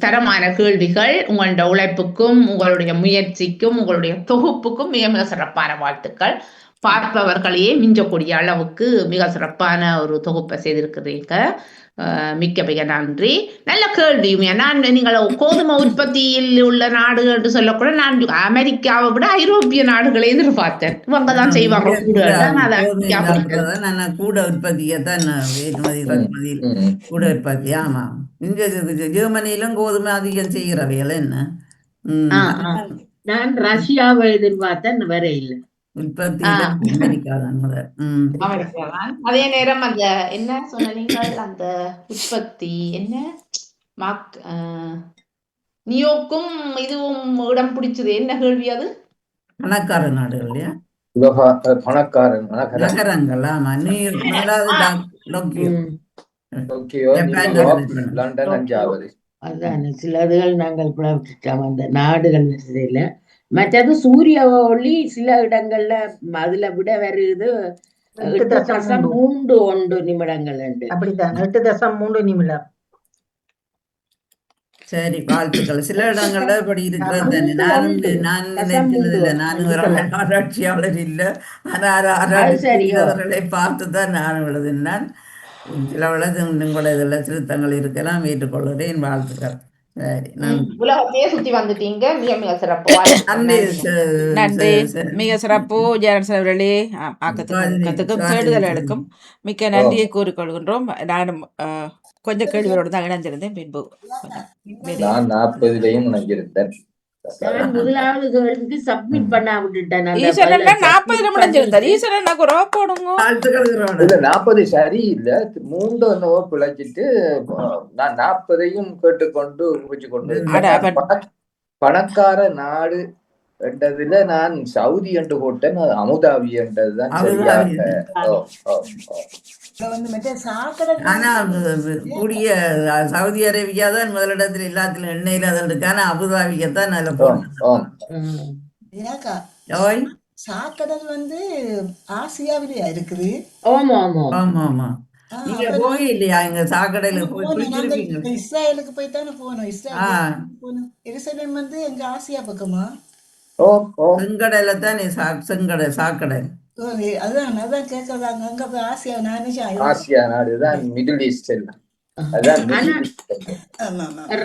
தரமான கேள்விகள். உங்களோட உழைப்புக்கும் உங்களுடைய முயற்சிக்கும் உங்களுடைய தொகுப்புக்கும் மிக மிக சிறப்பான வாழ்த்துக்கள். பார்ப்பவர்களையே மிஞ்சக்கூடிய அளவுக்கு மிக சிறப்பான ஒரு தொகுப்பை செய்திருக்கிறீங்க. மிக்க மிக நன்றி. நல்ல கேள்வியும். நான் நீங்கள் கோதுமை உற்பத்தியில் உள்ள நாடு என்று சொல்லக்கூட நான் அமெரிக்காவை விட ஐரோப்பிய நாடுகளை எதிர்பார்த்தேன். இவங்க தான் செய்வாங்க கூட. நான் கூட உற்பத்தியத்தான் ஏற்றுமதி இறக்குமதியில் கூட உற்பத்தி. ஆமா, இங்க ஜெர்மனியிலும் கோதுமை அதிகம் செய்கிறவைகள் என்ன நான் ரஷ்யாவை எதிர்பார்த்தேன், வர இல்லை. உற்பத்தியில அமெரிக்கா தான் முதல். அமெரிக்காதான். அதே நேரம் அந்த என்ன சொன்ன நீங்கள், அந்த உற்பத்தி என்ன நியோக்கும் இதுவும் இடம் பிடிச்சது. என்ன கேள்வி அது? பணக்கார நாடுகள் இல்லையா, பணக்காரன் நகரங்கள். ஆமா, நியூயார்க் முதலாவது, டோக்கியோ, லண்டன் 5வது. அதான் சிலதுகள் நாங்கள் பிளவிட்டோம் அந்த நாடுகள் தெரியல. மற்றது சூரிய ஒளி சில இடங்கள்ல அதுல விட வருது 8.3 நிமிடங்கள். அப்படித்தான் 8.3 நிமிடம். சரி, வாழ்த்துக்கள். சில இடங்கள்ல இப்படி இருக்கிறது தானே. நான் நினைச்சதில்லை, நான் ஒரு ஆராய்ச்சியாளர் இல்லை, ஆனால் ஆராய்ச்சியாளர்களை பார்த்துதான் நான் எழுதினான். சில உங்களோட இதில் திருத்தங்கள் இருக்கலாம், ஏற்றுக்கொள்கிறேன். வாழ்த்துக்கள். சரி, உலகத்தையே சுத்தி வந்துட்டீங்க. மிக மிக சிறப்பு. நன்றி, மிக சிறப்பு. ஜெயராஜ் அவர்களே, ஆக்கத்துக்கும் தேடுதல் எடுக்கும் மிக்க நன்றியை கூறிக்கொள்கின்றோம். நானும் கொஞ்சம் கேள்விகளோடு தான் இணைஞ்சிருந்தேன். பின்பு நான் 40லயும் இணைஞ்சிருந்தேன். முதலாவது கேள்விக்கு சப்மிட் பண்ண விட்டுட்டேன். 40 நிமிடம் இருந்தார். ஈஸ்வரன் நான் குறவா போடுங்க. 40 சரி இல்ல, 3 என்னவோ பிழைச்சிட்டு நான் 40ஐயும் கேட்டுக்கொண்டு குவிச்சு கொண்டு பணக்கார நாடு என்றதுல நான் சவுதி என்று போட்டேன். அமுதாபி என்றதுதான் சரியாக. ஆனா கூடிய சவுதி அரேபியா தான் முதலிடத்துல எல்லாத்திலும் எண்ணெயில அதில் இருக்கு. ஆனா அபுதாபியத்தான் அதுல போனோம். சாக்கடல் வந்து ஆசியாவிலேயா இருக்குது? ஆமா ஆமா ஆமா ஆமா. நீங்க போய் இல்லையா இங்க சாக்கடையில போய்? இஸ்ராயலுக்கு போய் தானே போனோம். இஸ்ராயல் போனோம். எருசலேம் வந்து எங்க ஆசியா பக்கமா? செங்கடல தானே, சாக்கடை. அதான் கேட்கறாங்க. அங்க போய் ஆசியா, நான் ஆசியா நாடுதான் மிடில் ஈஸ்ட்.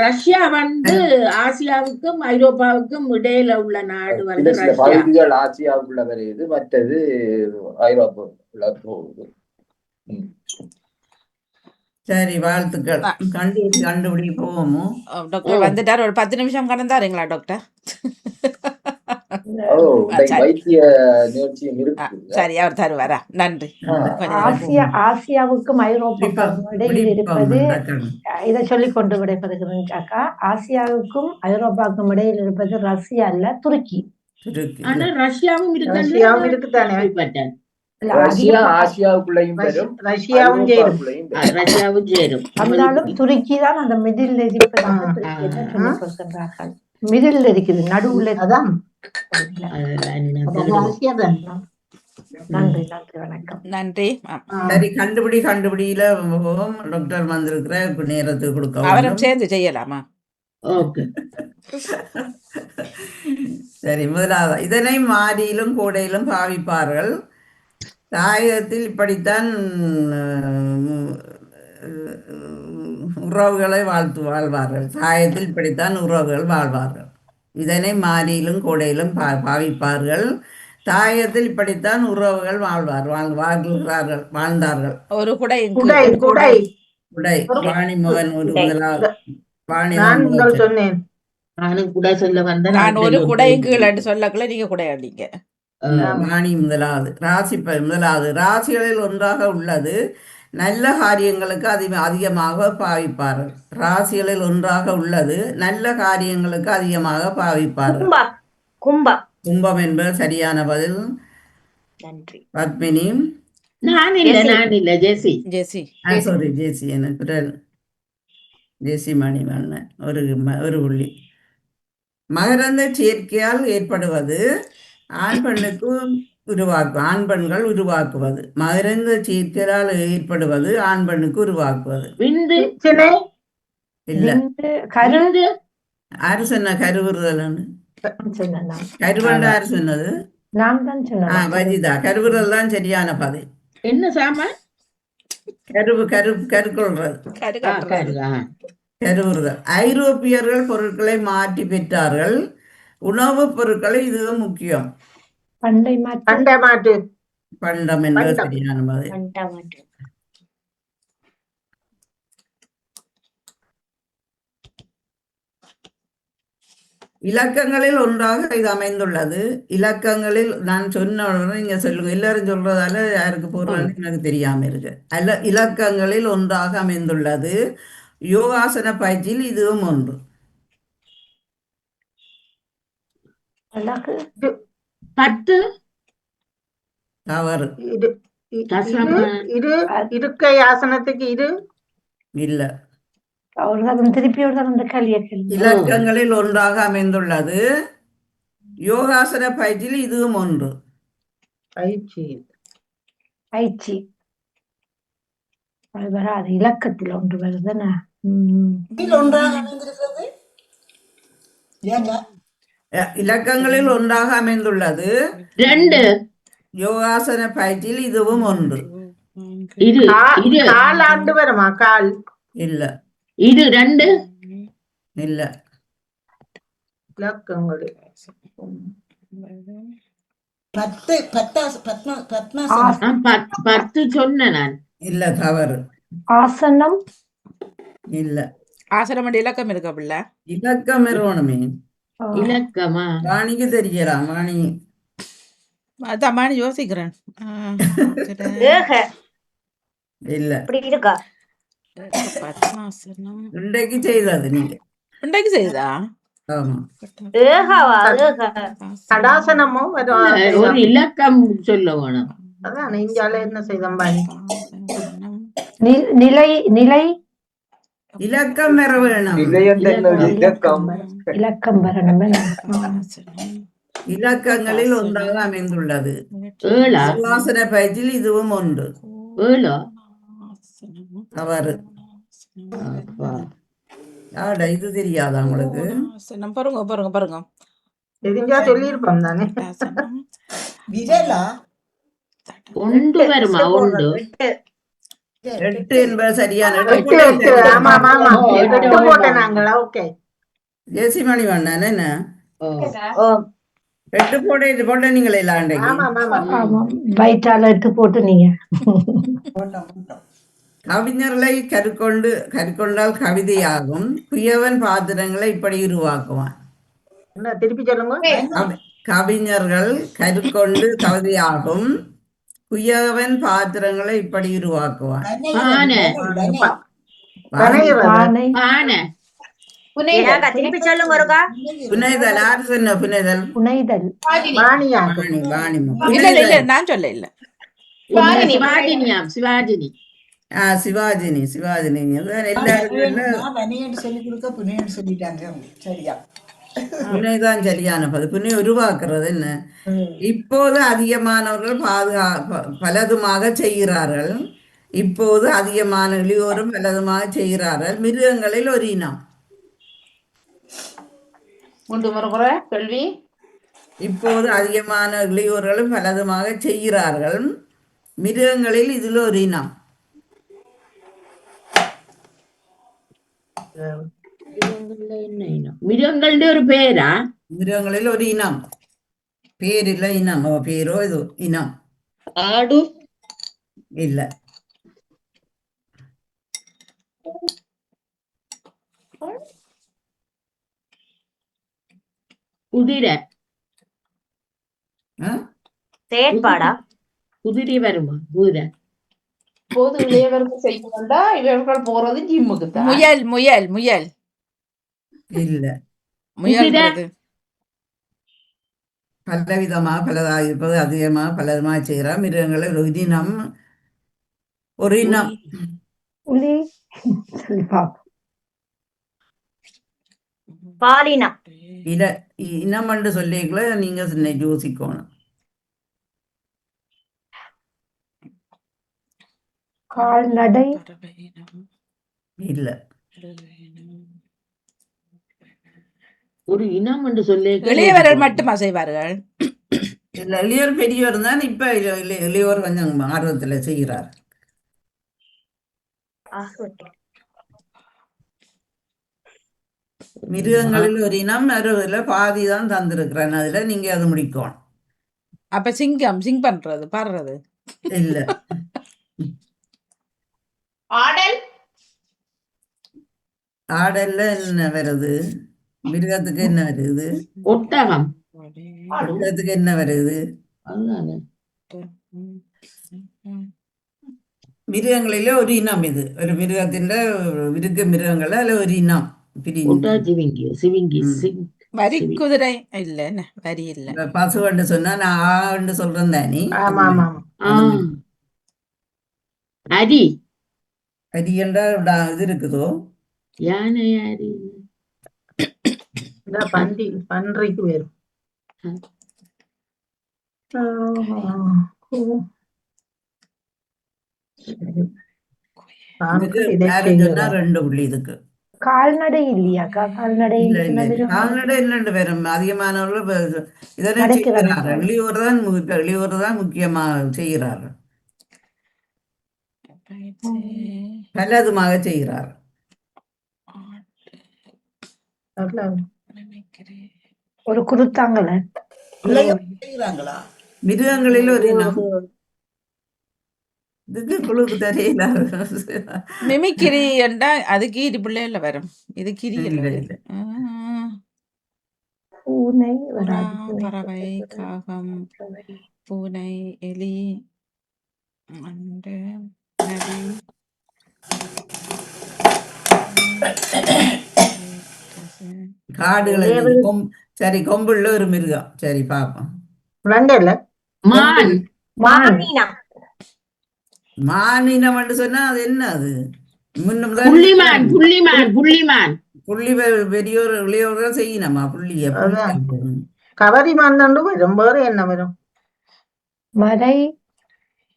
ரஷ்யா வந்து ஆசியாவுக்கும் ஐரோப்பாவுக்கும் இடையில உள்ள நாடு வந்து பகுதிகள் ஆசியாவுக்குள்ள வருது, மற்றது ஐரோப்பாவுக்குள்ள போகுது. சரி, வாழ்த்துக்கள். கண்டுபிடி போவோமோ. டாக்டர் வந்துட்டார். ஒரு 10 நிமிஷம் கடந்தாருங்களா டாக்டர்? சரி, அவர் தருவாரா? நன்றி. ஆசியாவுக்கும் ஐரோப்பாவுக்கும் இடையில் இருப்பது, இதை சொல்லி கொண்டு விடைபெறுகிறேன்க்கா. ஆசியாவுக்கும் ஐரோப்பாவுக்கும் இடையில் இருப்பது ரஷ்யா இல்ல, துருக்கி. ஆனா ரஷ்யாவும் இருக்குதானே. இருந்தாலும் துருக்கி தான் அந்த மிடில் இருப்பதாக மிடில் இருக்குது, நடுவுல. அதான் நன்றி நன்றி, வணக்கம். நன்றி. சரி, கண்டுபிடியில டாக்டர் வந்திருக்கிற நேரத்துக்கு கொடுக்க அவரும் சேர்ந்து செய்யலாமா? சரி, முதலாவது, இதனை மாரியிலும் கோடையிலும் பாவிப்பார்கள். தாயகத்தில் இப்படித்தான் உறவுகளை வாழ்வார்கள். தாயத்தில் இப்படித்தான் உறவுகள் வாழ்வார்கள். இதனை மாரியிலும் கோடையிலும் பாவிப்பார்கள். தாயகத்தில் இப்படித்தான் உறவுகள் வாழ்ந்தார்கள். ஒரு குடை வாணிமகன் ஒரு முதலாவது. சொன்னேன், நானும் கூட சொல்ல வந்தேன். நான் ஒரு குடையும் கீழே சொல்லக்குள்ள நீங்க குடை அடிங்க. வாணி முதலாவது. முதலாவது ராசிகளில் ஒன்றாக உள்ளது. நல்ல காரியங்களுக்கு அதிகமாக பாவிப்பார்கள். ராசிகளில் ஒன்றாக உள்ளது. நல்ல காரியங்களுக்கு அதிகமாக பாவிப்பார்கள். கும்பம் என்பது சரியான பதில். நன்றி. பத்மினி? நான் இல்ல ஜெசி. சாரி, ஜெசி. எனக்கு ஜெசி மணிவண்ணன் ஒரு புள்ளி. மகரந்த சேர்க்கையால் ஏற்படுவது. ஆண் பெண்ணுக்கு ஆண் பெண்கள் உருவாக்குவது. மகரந்த சேர்க்கையால் ஏற்படுவது ஆண் பெண்ணுக்கு உருவாக்குவது. விந்து சினை இல்ல. விந்து கரு விந்து யாரு சொன்ன கருவுறுதல்? சொன்னேன் நான். கருவண்ட யாரு சொன்னது? நான் தான் சொன்னேன். வஜிதா. கருவுறுதல் தான் சரியான பதில். என்ன சாமான்? கருக்கொள்றது. கருதா. கருவுறுதல். ஐரோப்பியர்கள் பொருட்களை மாற்றி பெற்றார்கள். உணவுப் பொருட்களை இதுவும் முக்கியம். பண்டை மாற்று பண்டை மாற்று பண்டம் என்பது பண்டம். சரியான பதில். பண்டமாற்று. இலக்கங்களில் ஒன்றாக இது அமைந்துள்ளது. இலக்கங்களில் நான் சொன்ன உடனே நீங்க சொல்லுங்க. எல்லாரும் சொல்றதால யாருக்கு போடுறதுன்னு எனக்கு தெரியாம இருக்கு. அல்ல, இலக்கங்களில் ஒன்றாக அமைந்துள்ளது. யோகாசன பயிற்சியில் இதுவும் ஒன்று. அழகு 10 தவறு. இது தசம. இருக்கை ஆசனத்துக்கு இது இல்ல. ஒரு தரம் திருப்பி ஒரு தரம் இந்த கேள்வியை கேள்வி. இலக்கங்களில் ஒன்றாக அமைந்துள்ளது. யோகாசன பயிற்சியில் இதுவும் ஒன்று. பயிற்சி பயிற்சி அது வராது. இலக்கத்தில் ஒன்று வருதுன்னா இதில் ஒன்றாக அமைந்திருக்கிறது ஏங்க இலக்கங்களில் ஒன்றாக அமைந்துள்ளது. 2 யோகாசன பயிற்சியில் இதுவும் ஒன்று. இது இது கால் ஆண்டு வருமா? கால் இல்ல. இது 2 இல்ல. இலக்கங்கள் 10 பத்மாசனம் 10 சொன்ன நான். இல்ல. தவறு. ஆசனம் இல்ல. ஆசிரம இலக்கம் இருக்கா பிள்ளை? இலக்கம் இருக்கணுமே. இலக்கமா? வாணிக்கு தெரியலாம். வாணி தமானு யோசிக்கிறேன். ஏக இல்ல. இப்படி இருக்கா? பத்மாசனம் இன்றைக்கு செய்தது நீங்க. இன்றைக்கு செய்தா? ஆமா. ஏகவா? ஏக சடாசனமோ ஒரு இலக்கம் சொல்ல வேணும். அதான் நெஞ்சால என்ன செய்தோம் பாணி. நிலை நிலை இலக்கம் வர வேணும். இலக்கம் வரணும். இலக்கங்களில் ஒன்றாக அமைந்துள்ளது. 7 யோகாசன பயிற்சியில் இதுவும் ஒன்று. 7 தவறு. இது தெரியாதா உங்களுக்கு? பாருங்க பாருங்க பாருங்க. தெரிஞ்சா சொல்லியிருப்போம் தானே. விரலா ஒன்று வருமா? 1 8 என்பது சரியான. 8 ஆமா ஆமா 8 போட்டேன் நாங்களா. ஓகே ஜெசிமணி வண்ணன் என்ன ஓ 8 போட்ட நீங்களே இல்லாண்டைக்கு. ஆமா ஆமா ஆமாம், வயிற்றால இட்டு போட்டு நீங்க போட்டோம். கவிஞர்களை கற்கொண்டால் கவிதையாகும். குயவன் பாத்திரங்களை இப்படி உருவாக்குவான். என்ன திருப்பி சொல்லுங்க. கவிஞர்கள் கற்கொண்டு கவிதையாகும். குயவன் பாத்திரங்களை இப்படி உருவாக்குவான். பானை ஏங்க திருப்பி சொல்லுங்க ஒருக்கா. புனைதல். யாரு சொன்ன புனைதல்? புனைதல் வாணி. இல்ல இல்ல இல்ல நான் சொல்ல இல்ல. சிவாஜினி. சிவாஜினி. எல்லாரும் நான் வனையன்னு சொல்லி கொடுக்க புனையன்னு சொல்லிட்டாங்க. சரியா? புனைதான் சரியான பதில். புனை உருவாக்குறது என்ன? இப்போது அதிகமானவர்கள் பலதுமாக செய்கிறார்கள். இப்போது அதிகமான இளையோரும் பலதுமாக செய்கிறார்கள். மிருகங்களில் ஒரு இனம். கேள்வி. இப்போது அதிகமான இளையோர்களும் பலதுமாக செய்கிறார்கள். மிருகங்களில் இதில் ஒரு இனம். மிருகங்களுடைய ஒரு பேரா? மிருகங்களில் ஒரு இனம். பேர் இல்ல, இனம். பேரோ இது இனம். ஆடு இல்ல. குதிரை. செயற்பாடா? குதிரை வருமா? குதிரை போது இளையவர்கள் செய்யணும்டா, இவர்கள் போறது ஜிம்முக்கு தான். முயல் முயல் முயல் இல்ல. முயல் பலவிதமாக பலதாக இருப்பது, அதிகமாக பலவிதமாக செய்கிறார். மிருகங்களை ஒரு இனம். ஒரு இனம். புலி சொல்லி பாப்போம். பாலினம். இனம் என்று சொல்லிக்கல நீங்க யோசிக்கணும். கால்நடை பறவை இனம், இல்ல. பறவை இனம். ஒரு இனம் என்று சொல்லி இளையவர்கள் மட்டும் அசைவார்கள். இல்ல, இளையோர் பெரியவர் தான். இப்ப இளையோர் கொஞ்சம் ஆர்வத்துல செய்கிறார். மிருகங்களில் ஒரு இனம், அதுல பாதி தான் தந்திருக்கிறேன். அதுல நீங்க அது முடிக்கணும். அப்ப சிங்கம் சிங் பண்றது பாடுறது. இல்ல, ஆடல் ஆடல்ல என்ன வருது? மிருகத்துக்கு என்ன வருது? ஒட்டகம். மிருகத்துக்கு என்ன வருது? அதுதானே. மிருகங்களில ஒரு இனம் இது. ஒரு மிருகத்தின் இருக்கு மிருகங்கள்ல அதுல ஒரு இனம் பிரிஞ்சு. ஒட்டா சிவிங்கி வரி குதிரை இல்ல, என்ன வரி இல்ல. இந்த பசுவண்டு சொன்னா நான் ஆண்டு சொல்றேன் தானே. ஆமா ஆமா அரி அரி என்ற இது இருக்குதோ. யானை அரி பன்றிக்கு வரும். சொன்னா 2 புள்ளி இதுக்கு. கால்நடை இல்லையாக்கா? கால்நடை இல்ல இல்ல, கால்நடை இல்லைன்னு வரும். அதிகமானவர்கள் இதெல்லாம் செய்கிறார்கள். இளையோர் தான் முக்கியமா செய்கிறார்கள். பலதுமாக செய்கிறார்கள். ஒரு குருத்தாங்கல செய்கிறாங்களா? மிருகங்களில் ஒரு இனம். இதுக்கு குழுக்கு தெரியல. மிமிக்கிரி என்றா அது கீரி பிள்ளைல வரும். இது கிரி இல்ல, இல்ல. இல்ல. பூனை புறா, வராது. பறவை, காகம், பூனை, எலி, நண்டு, நரி, காடுகளை சரி, கொம்புள்ள ஒரு மிருகம். சரி பாப்போம். மான். மானினம் என்று சொன்னா அது என்ன? அது புள்ளிமான். புள்ளிமான். புள்ளிமான். புள்ளி பெரியோர் இளையோர்கள் செய்யணுமா? புள்ளிய கவரிமான் தான் வரும். வேறு என்ன வரும்? மலை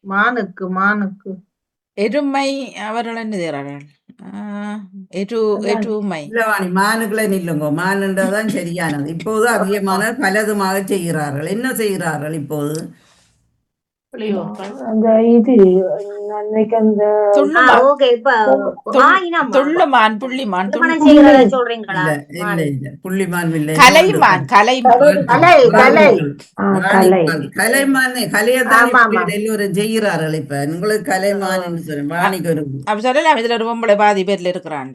மானுக்கு எருமை அவர்கள் என்ன செய்கிறார்கள்? எருமை. இல்லவாணி, மானுக்களை நில்லுங்க. மானுன்றதான் சரியானது. இப்போது அதிகமான பலதுமாக செய்கிறார்கள். என்ன செய்கிறார்கள் இப்போது? அந்த இது அன்னைக்கு அந்த துள்ளுமான், புள்ளிமான், சொல்றீங்களா? இல்ல இல்ல, புள்ளிமான் இல்லை. கலைமான். கலைமான் கலையத்தான் எல்லோரும் செய்கிறார்கள். இப்ப உங்களுக்கு கலைமான் என்று சொல்றேன். வாணிக்கு ஒரு அப்ப சொல்லலாம், இதுல ஒரு பொம்பளை பாதி பேர்ல இருக்கிறான்.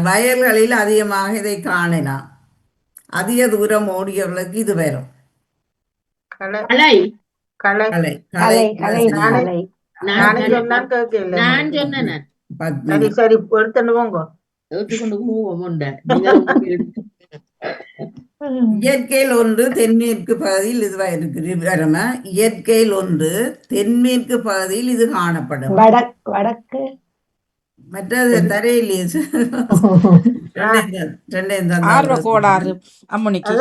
வயல்களில் அதிகமாக இதை காணலாம். அதிக தூரம் ஓடியவர்களுக்கு இது வரும். இயற்கையில் ஒன்று தென்மேற்கு பகுதியில் இது இருக்கிற இயற்கையில் ஒன்று தென்மேற்கு பகுதியில் இது காணப்படும். வடக்கு மற்றது தரையிலேயே கோளாறு அம்மனிக்கு.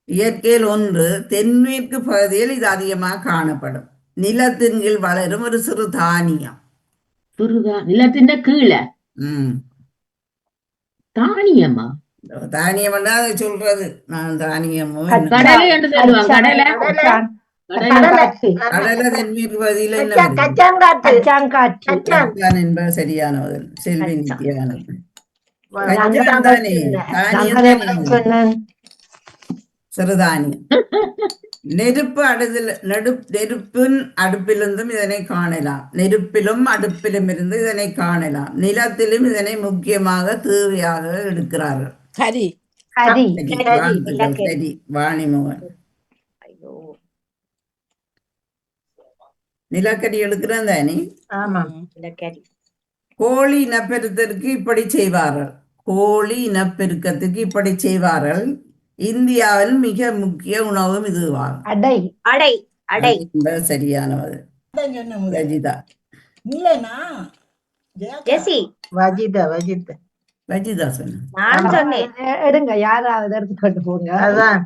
இயற்கையில் ஒன்று தென்மேற்கு பகுதியில் இது அதிகமாக காணப்படும். நிலத்தின் கீழ் வளரும் ஒரு சிறு தானியம். நிலத்தின் கீழே தானியமா? தானியம் சொல்றது நான் தானியமோ கடலை என்று சொல்லுவாங்க. கடலை தென்மேற்கு பகுதியில் என்பது சரியானது. செல்வி நித்தியானது. சிறுதானியம். நெருப்பின் அடுப்பிலிருந்தும் இதனை காணலாம். நெருப்பிலும் அடுப்பிலும் இருந்து இதனை காணலாம். நிலத்திலும் இதனை முக்கியமாக தேவையாக எடுக்கிறார்கள். கரி. வாணிமோகன் நிலக்கரி எடுக்கிறேன் தானே. கோழி இனப்பெருக்கத்திற்கு இப்படி செய்வார்கள். கோழி இனப்பெருக்கத்துக்கு இப்படி செய்வார்கள். இந்தியாவில் மிக முக்கிய உணவும் இதுவாகும். சரியானது. வஜிதா சொன்னேன். நான் சொன்னேன். எடுங்க, யாராவது எடுத்துக்கொண்டு போங்க. அதான்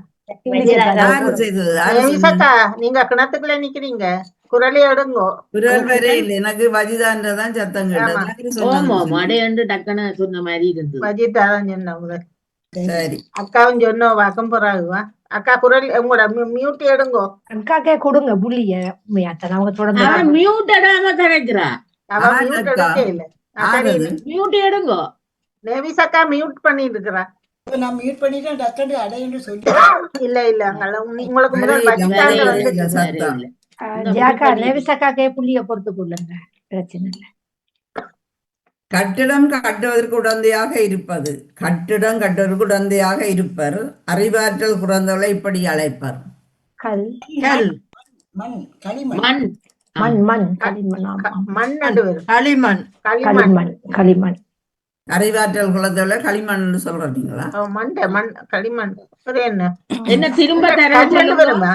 வஜிதா யாரு செய்தது? யாரு சொன்னது? நேவிசக்கா நீங்க கிணத்துக்குள்ள நிக்கிறீங்க, குரலே எடுங்கோ. குரல் வரை இல்லை, எனக்கு வஜிதான்றதான் சத்தம் கேட்டது. ஆமா. யாரு சொன்னது? மடையண்டு டக்குன்னு சொன்ன மாதிரி இருந்தது. வஜிதா தான் சொன்ன முதல். சரி, அக்காவும் சொன்ன வாக்கம் போறாகுவா. அக்கா குரல் உங்களோட மியூட் எடுங்கோ. அக்காக்கே கொடுங்க புள்ளிய. உண்மையாத்தான் அவங்க தொடர்ந்து மியூட் இடாம கரைக்கிறா. அவ ஆறு மியூட் அக்கா. எடுக்கே இல்ல. ஆறது? மியூட் எடுங்கோ. நேவிசக்கா மியூட் பண்ணிட்டு இருக்கிறா. நான் மியூட் பண்ணிட்டேன், டக்குனு அடையன்னு சொல்லி. இல்ல இல்ல உங்களுக்கு முதல் வரை இல்லை, வஜிதாங்க வரை வந்து இல்லை, சத்தம். ஜாக்கா நேவிசக்காக்கே புள்ளிய பொறுத்து கொள்ளுங்க, பிரச்சனை இல்லை. கட்டிடம் கட்டுவதற்கு உடந்தையாக இருப்பது. கட்டிடம் கட்டுவதற்கு உடந்தையாக இருப்பர். அறிவாற்றல் குறைந்தவளை இப்படி அழைப்பர். கல் கல் மண், களிமண். மண் மண் மண் களிமண். ஆமா. மண் நடு வரும். களிமண் களிமண். களிமண் களிமண். அறிவாற்றல் குறைந்தவளை களிமண் சொல்றீங்களா? மண் களிமண். ஒரு என்ன என்ன திரும்ப தர கல் சொல்லுங்க. வருமா?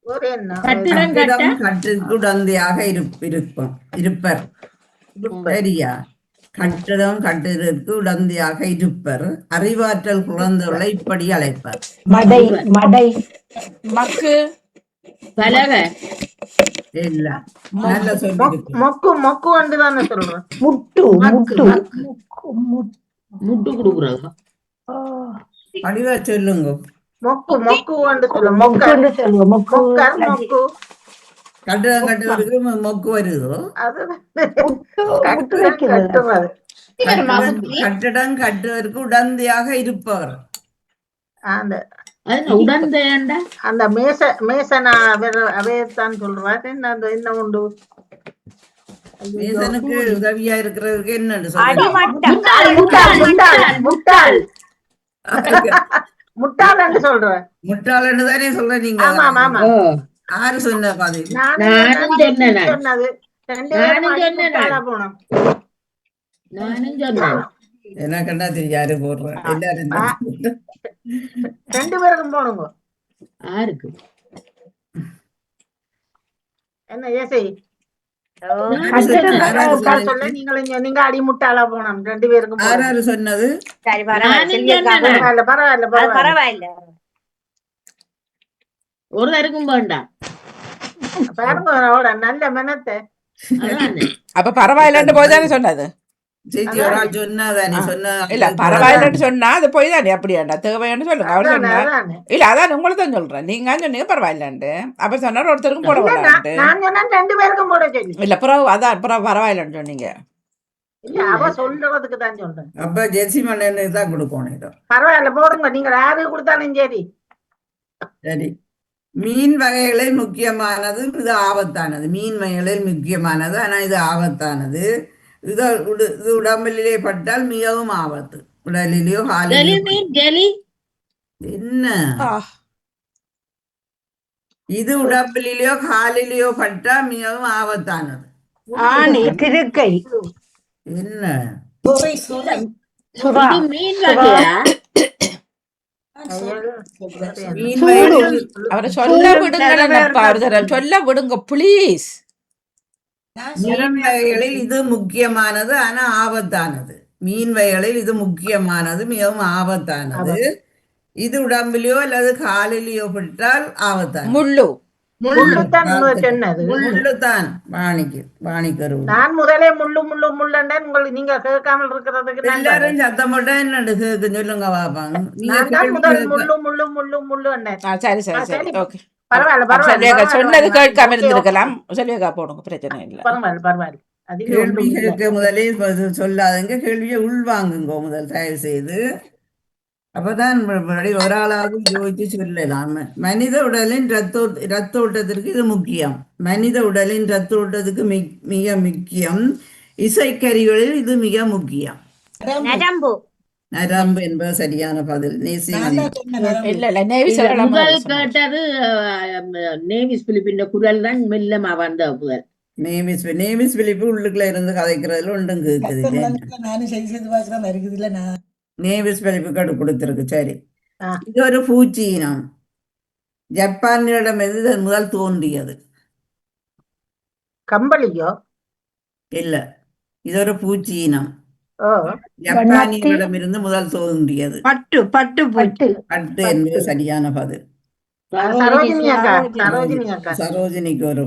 ஒரு என்ன கட்டிடம் கட்ட கட்டிடம் கட்டுக்கு உடந்தையாக இருப்பர். சரியா? கட்டிடம் கட்டுவதற்கு உடந்தையாக இருப்பர். அறிவாற்றல் குறைந்தவளை இப்படி அழைப்பர். மடை மடை. மக்கு, பலகை இல்ல, நல்ல சொல்லிருக்கு. மொக்கு மொக்கு வந்து தானே சொல்றேன். முட்டு முட்டு. முட்டு கொடுக்குறாங்க. ஓ, படிவா சொல்லுங்க. மொக்கு மொக்கு வந்து சொல்ல மொக்க மொக்குன்னு சொல்லுவோம். மொக்கு மொக்கர் இல்லாட்டி மொக்கு. கட்டிடம் கட்டுவதற்கு மொக்கு வருதோ? அதுதான் முட்டு முட்டு வைக்கிறது. கட்டுறது. கட்டிடம் கட்டுவதற்கு உடந்தையாக இருப்பவர். அந்த அது உடந்தேண்ட அந்த மேசனா அவையத்தான் சொல்றாரு. என்ன அந்த என்ன உண்டு மேசனுக்கு உதவியா இருக்கிறதுக்கு என்னன்னு அடிமட்டம். முட்டாள் முட்டாள் முட்டாள் முட்டாள் என்று சொல்றேன். முட்டாளன்னு தானே சொல்ற நீங்க. ஆமா ஆமா யாரு சொன்ன பாதி? நானும் சொன்னேன். சொன்னது ரெண்டு நானும் பேரும் சொன்னேன். முட்டாளா போனோம். நானும் சொன்னேன். என்ன கண்டா தெரியும் யாரு போடுறேன். எல்லாரும் தான். ரெண்டு பேருக்கும் போனுங்க. யாருக்கு என்ன ஏசை கட்டிடம் சொல்ல நீங்க அடி முட்டாளா போனோம். ரெண்டு பேருக்கும் போனோம். யாரு சொன்னது? சரி, பரவாயில்ல. செல்வி அக்கா, பரவாயில்ல பரவாயில்ல அது பரவாயில்ல. பரவாயில்ல. ஒரு தருக்கும் வேண்டாம். பாருங்க அவளோட நல்ல மனத்தை. அதானே. அப்ப பரவாயில்லன்னு போய் தானே சொன்னது. சரி, ஒரு ஆள் சொன்னாதானே சொன்ன. இல்ல, பரவாயில்லன்னு சொன்னா அது போய் தானே. அப்படியாண்டா தேவையான்னு சொல்லுங்க. அவர் அதானே, சொன்னா அதானே. இல்ல, அதான் உங்களை தான் சொல்றேன். நீங்க சொன்னீங்க பரவாயில்லன்ட்டு. அப்ப சொன்னார் ஒருத்தருக்கும் போட இல்ல, வேண்டான்ட்டு. நான் சொன்னா ரெண்டு பேருக்கும் போட சொல்லி. இல்ல, பிறகு அதான் பிறகு பரவாயில்லன்னு சொன்னீங்க. இல்ல அவ சொல்றதுக்கு தான் சொல்றேன். அப்ப ஜெர்சி மன்னனுக்கு தான் கொடுக்கணும் இதோ. பரவாயில்ல போடுங்க. நீங்க யாரு கொடுத்தாலும் சரி. சரி, மீன் வகைகளில் முக்கியமானது இது ஆபத்தானது. மீன் வகைகளில் முக்கியமானது, ஆனா இது ஆபத்தானது. இது உடம்பிலே பட்டால் மிகவும் ஆபத்து. உடலிலேயோ கெலி காலிலேயோ. மீன் கெலி என்ன ஆ, இது உடம்பிலேயோ காலிலேயோ பட்டா மிகவும் ஆபத்தானது. ஆணி திருக்கை. என்ன சுரை, சுரை. சுறா இது மீன் வகையா? மீன் வகைகளில் அவரை சொல்ல விடுங்களப்பா. ஒரு தடவை சொல்ல விடுங்க ப்ளீஸ். மீன் வகைகளில் இது முக்கியமானது, ஆனா ஆபத்தானது. மீன் வகைகளில் இது முக்கியமானது, மிகவும் ஆபத்தானது. இது உடம்பிலேயோ அல்லது காலிலேயோ பட்டால் ஆபத்தானது. முள்ளு. முள்ளுத்தான் சொன்னது. முள்ளுதான் வாணிக்கரு. நான் முதலே முள்ளு முள்ளு முள்ளண்டேன். உங்களுக்கு நீங்க கேட்காமல் இருக்கிறதுக்கு நான் எல்லாரும் சத்தம் போட்டா என்னண்டு கேக்கு சொல்லுங்க பாப்பாங்க. நான் தான் முதல் முள்ளு முள்ளு முள்ளு முள்ளு அண்டேன். சரி சரி சரி, ஓகே. பரவாயில்ல சொல்லியாக்கா சொன்னது பரவாயில்ல. கேட்காம இருந்திருக்கலாம். சொல்லியாக்கா போடுங்க, பிரச்சனை இல்லை. பரவாயில்ல பரவாயில்ல. அது கேள்வி கேட்க முதலே சொல்லாதங்க, கேள்வியை உள்வாங்குங்க முதல் தயவு செய்து. அப்பதான் ஒரு ஆளாவது யோசிச்சு சொல்லலாம். மனித உடலின் ரத்த ஓட்டத்திற்கு இது முக்கியம். மனித உடலின் ரத்த ஓட்டத்துக்கு மிக முக்கியம். இசைக்கருவிகளில் இது மிக முக்கியம். நரம்பு. நரம்பு என்பது சரியான பதில். இல்ல இல்ல, நேவி சொல்லலாம். முதல் கேட்டது நேவிஸ் பிலிப்பின் குரல் தான் மெல்லமா வந்த முதல். நேமிஸ் பிலிப்பு உள்ளுக்குள்ள இருந்து கதைக்கிறதுல ஒன்றும் கேட்குது. நானும் சரி செய்து பார்க்கிறேன், இருக்குது இல்ல. நான் நேவிஸ் பிலிப்பு கொடுத்திருக்கு. சரி, இது ஒரு பூச்சி இனம். ஜப்பானிடமிருந்து முதல் தோன்றியது. கம்பளியோ இல்ல, இது ஒரு பூச்சி இனம். ஓ ஜப்பானியர்களிடமிருந்து முதல் தோன்றியது. பட்டு பட்டு பூச்சி. பட்டு என்பது சரியான பதில். சரோஜினி அக்கா, சரோஜினி அக்கா, சரோஜினிக்கு ஒரு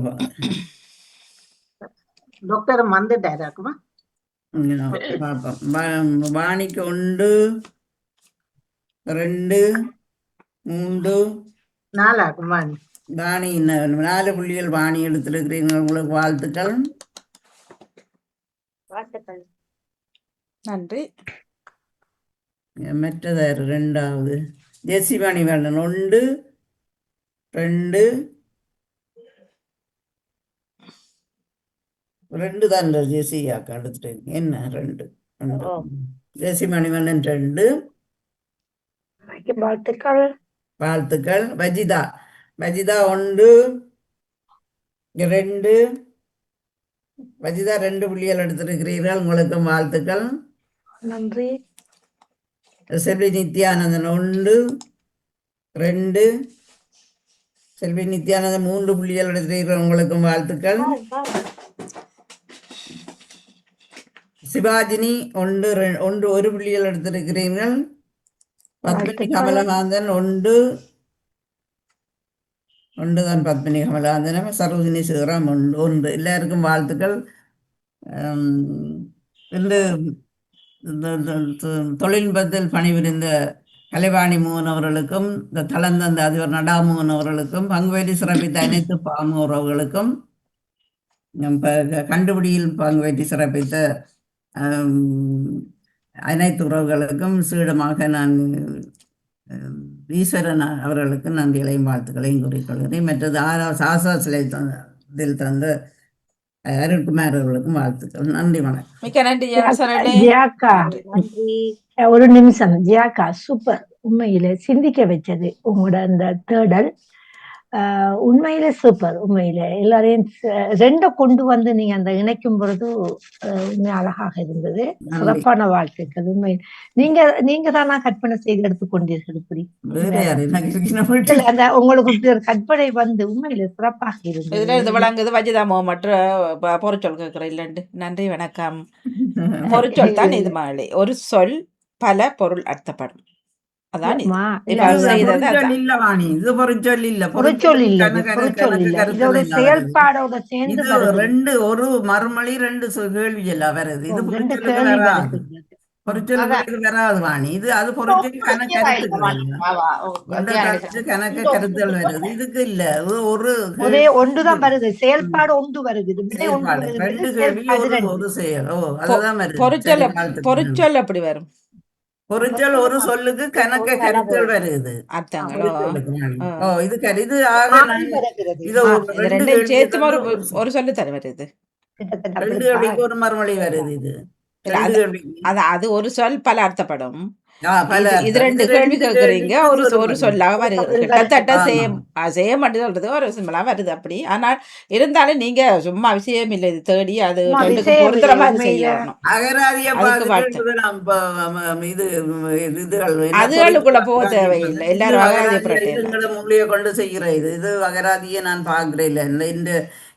டாக்டர் வந்துட்டாராக்குமா? பார்ப்போம். வாணிக்கு 1 2 3 4 வாணி 4 புள்ளிகள் வாணி எடுத்திருக்கிறீர்கள். உங்களுக்கு வாழ்த்துக்கள். வாழ்த்துக்கள். நன்றி. மற்றதார் 2வது ஜெசிவாணி வேண்டன் 1 2 2 தான் ஜெசி அக்கா எடுத்துட்டு என்ன 2 ஜெசிமணி வேண்டன் 2 வாழ்த்துக்கள். வாழ்த்துக்கள். வஜிதா 1 2 வஜிதா 2 புள்ளிகள் எடுத்திருக்கிறீர்கள். உங்களுக்கும் வாழ்த்துக்கள். நன்றி. செல்வி நித்யானந்தன் 1 2 செல்வி நித்யானந்தன் 3 புள்ளிகள் எடுத்திருக்கிறீர்கள். உங்களுக்கும் வாழ்த்துக்கள். சிவாஜினி 1 புள்ளிகள் எடுத்திருக்கிறீர்கள். பத்மினி கமலகாந்தன் 1 தான் பத்மினி கமலகாந்தன். சரோஜினி சிவராம் 1. எல்லாருக்கும் வாழ்த்துக்கள். இன்று தொழில்நுட்பத்தில் பணிபுரிந்த கலைவாணி மோகன் அவர்களுக்கும் இந்த தளந்தந்த அதிபர் நடாமோகன் அவர்களுக்கும் பங்குபற்றி சிறப்பித்த அனைத்து பாமு உறவுகளுக்கும் கண்டுபிடியில் பங்குபற்றி சிறப்பித்த அனைத்து உறவுகளுக்கும் சீடமாக நான் ஈஸ்வரன் அவர்களுக்கு நன்றிகளையும் வாழ்த்துக்களையும் கூறிக்கொள்கிறேன். மற்றது சாசா சிலை தந்த அருண்குமார் அவர்களுக்கும் வாழ்த்துக்கள். நன்றி, வணக்கம். மிக்க நன்றி. ஜியாக்கா, ஒரு நிமிஷம். ஜியாக்கா சூப்பர். உண்மையில சிந்திக்க வச்சது உங்களோட அந்த தேடல். உண்மையில சூப்பர். உண்மையில எல்லாரையும் 2 கொண்டு வந்து நீங்க அந்த இணைக்கும் பொழுது உண்மை அழகாக இருந்தது. சிறப்பான வாழ்த்துக்கள். உண்மை நீங்க தானா கற்பனை செய்து எடுத்துக்கொண்டீர்கள்? இப்படி அந்த உங்களுக்கு கற்பனை வந்து உண்மையில சிறப்பாக இருந்தது. இதுல இது விளங்குது. வஜிதாமோ மற்ற பொருட்சொல் கேட்கிறேன் இல்லண்டு. நன்றி, வணக்கம். பொருட்சொல் தான் இது மாதிரி. ஒரு சொல் பல பொருள் அர்த்தப்படும். அதான் செயல்பாடோட சேர்ந்து ஒரு மறுமொழி 2 கேள்வி எல்லாம் வருது. இது பொருட்சொல்லுக்கு வராது வாணி. இது அது பொருட்சொல் கணக்கு கருத்துகள் வருது. இதுக்கு இல்ல ஒரே ஒன்றுதான் வருது. செயல்பாடு ஒன்று வருது. 2 கேள்வி ஒரு செயல். அதுதான் வருது. பொருட்சொல் அப்படி வரும். பொருட்சொல் ஒரு சொல்லுக்கு கணக்க கருத்துகள் வருது. ஒரு சொல்லு தர வருது. 2 கேள்விக்கு ஒரு மறுமொழி வருது. இது அது ஒரு சொல் பல அர்த்தப்படும். இது 2 கேள்வி கேட்கறீங்க. ஒரு சொல்லாக வருகிறது. கிட்டத்தட்ட சேம் மட்டும் சொல்றது ஒரு சிம்பிளா வருது. அப்படி ஆனால் இருந்தாலும் நீங்க சும்மா விஷயம் இல்லை. இது தேடி அது பொறுத்துற மாதிரி செய்யணும். அதுகளுக்குள்ள போக தேவையில்லை. எல்லாரும் அகராதியை கொண்டு செய்கிற இது அகராதியை நான் பாக்குறேன். இல்லை இந்த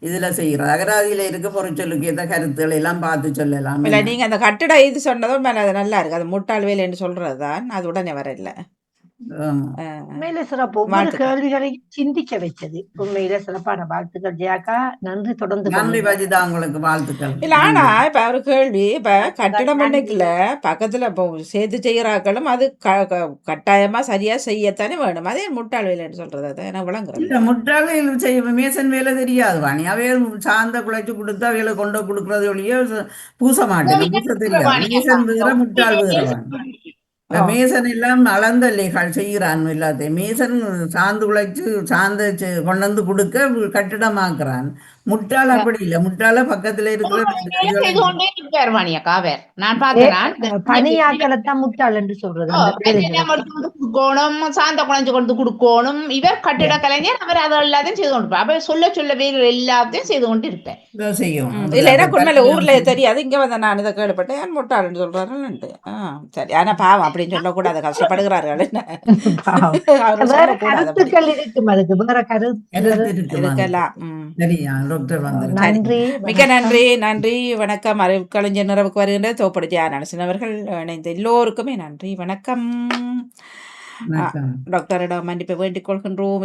இதுல செய்யறது அகராதியில இருக்க பொருட்சொல்லுக்கு ஏற்ற கருத்துக்களை எல்லாம் பார்த்து சொல்லலாம். இல்ல நீங்க அந்த கட்டட இது சொன்னதும் நல்லா இருக்கு. அது முட்டாள் வேலைன்னு சொல்றதுதான். அது உடனே வரல. உண்மையில சிறப்பு. ஒவ்வொரு கேள்விகளையும் சிந்திக்க வச்சது. உண்மையில சிறப்பான வாழ்த்துக்கள் ஜியாக்கா. நன்றி. தொடர்ந்து நன்றி வஜிதா, உங்களுக்கு வாழ்த்துக்கள். இல்ல ஆனா இப்ப ஒரு கேள்வி. இப்ப கட்டிடம் பண்ணைக்குல பக்கத்துல இப்போ சேர்த்து செய்யறாக்களும் அது கட்டாயமா சரியா செய்யத்தானே வேணும். அதே முட்டாள் வேலைன்னு சொல்றது அது எனக்கு விளங்குறது. இல்ல முட்டாள் செய்ய மேசன் வேலை தெரியாது வாணி. அவைய சார்ந்த குழைச்சு கொடுத்து அவைகளை கொண்டு கொடுக்கறது ஒழிய பூச மாட்டேன். பூச தெரியாது. மேசன் வேற முட்டாள் வேற. மேசன் எல்லாம் அளந்தல்லைகள் செய்கிறான். எல்லாத்தையும் மேசன் சார்ந்து குழைச்சு சார்ந்த கொண்டு வந்து கொடுக்க கட்டிடமாக்குறான். முட்டாள் அப்படி இல்ல. முட்டாள பக்கத்துல இருக்கிற பணியாட்களத்தான் முட்டாள் என்று சொல்றது. சாந்த குழஞ்சு கொண்டு கொடுக்கணும். இவர் கட்டிட கலைஞர். அவர் அதை எல்லாத்தையும் செய்து கொண்டு அப்ப சொல்ல சொல்ல வேறு எல்லாத்தையும் செய்து கொண்டு இருப்பேன். இல்ல எனக்கு உண்மையில ஊர்ல தெரியாது. இங்க வந்து நான் இதை கேள்விப்பட்டேன். முட்டாள்னு சொல்றாருன்னு. சரி. ஆனா பாவம் அப்படின்னு சொல்லக்கூடாது. கஷ்டப்படுகிறார்கள். கருத்துக்கள் இருக்கும். அதுக்கு வேற கருத்து இருக்கலாம். டாக்டர் வந்து நன்றி, மிக்க வணக்கம். நன்றி நன்றி வணக்கம். அறிவுக்கலைஞர் நிறைவுக்கு வருகின்ற தோப்படி ஜெயநரசன் அவர்கள் இணைந்த எல்லோருக்குமே நன்றி வணக்கம். வணக்கம். டாக்டரிடம் மன்னிப்பை வேண்டிக் கொள்கின்றோம்.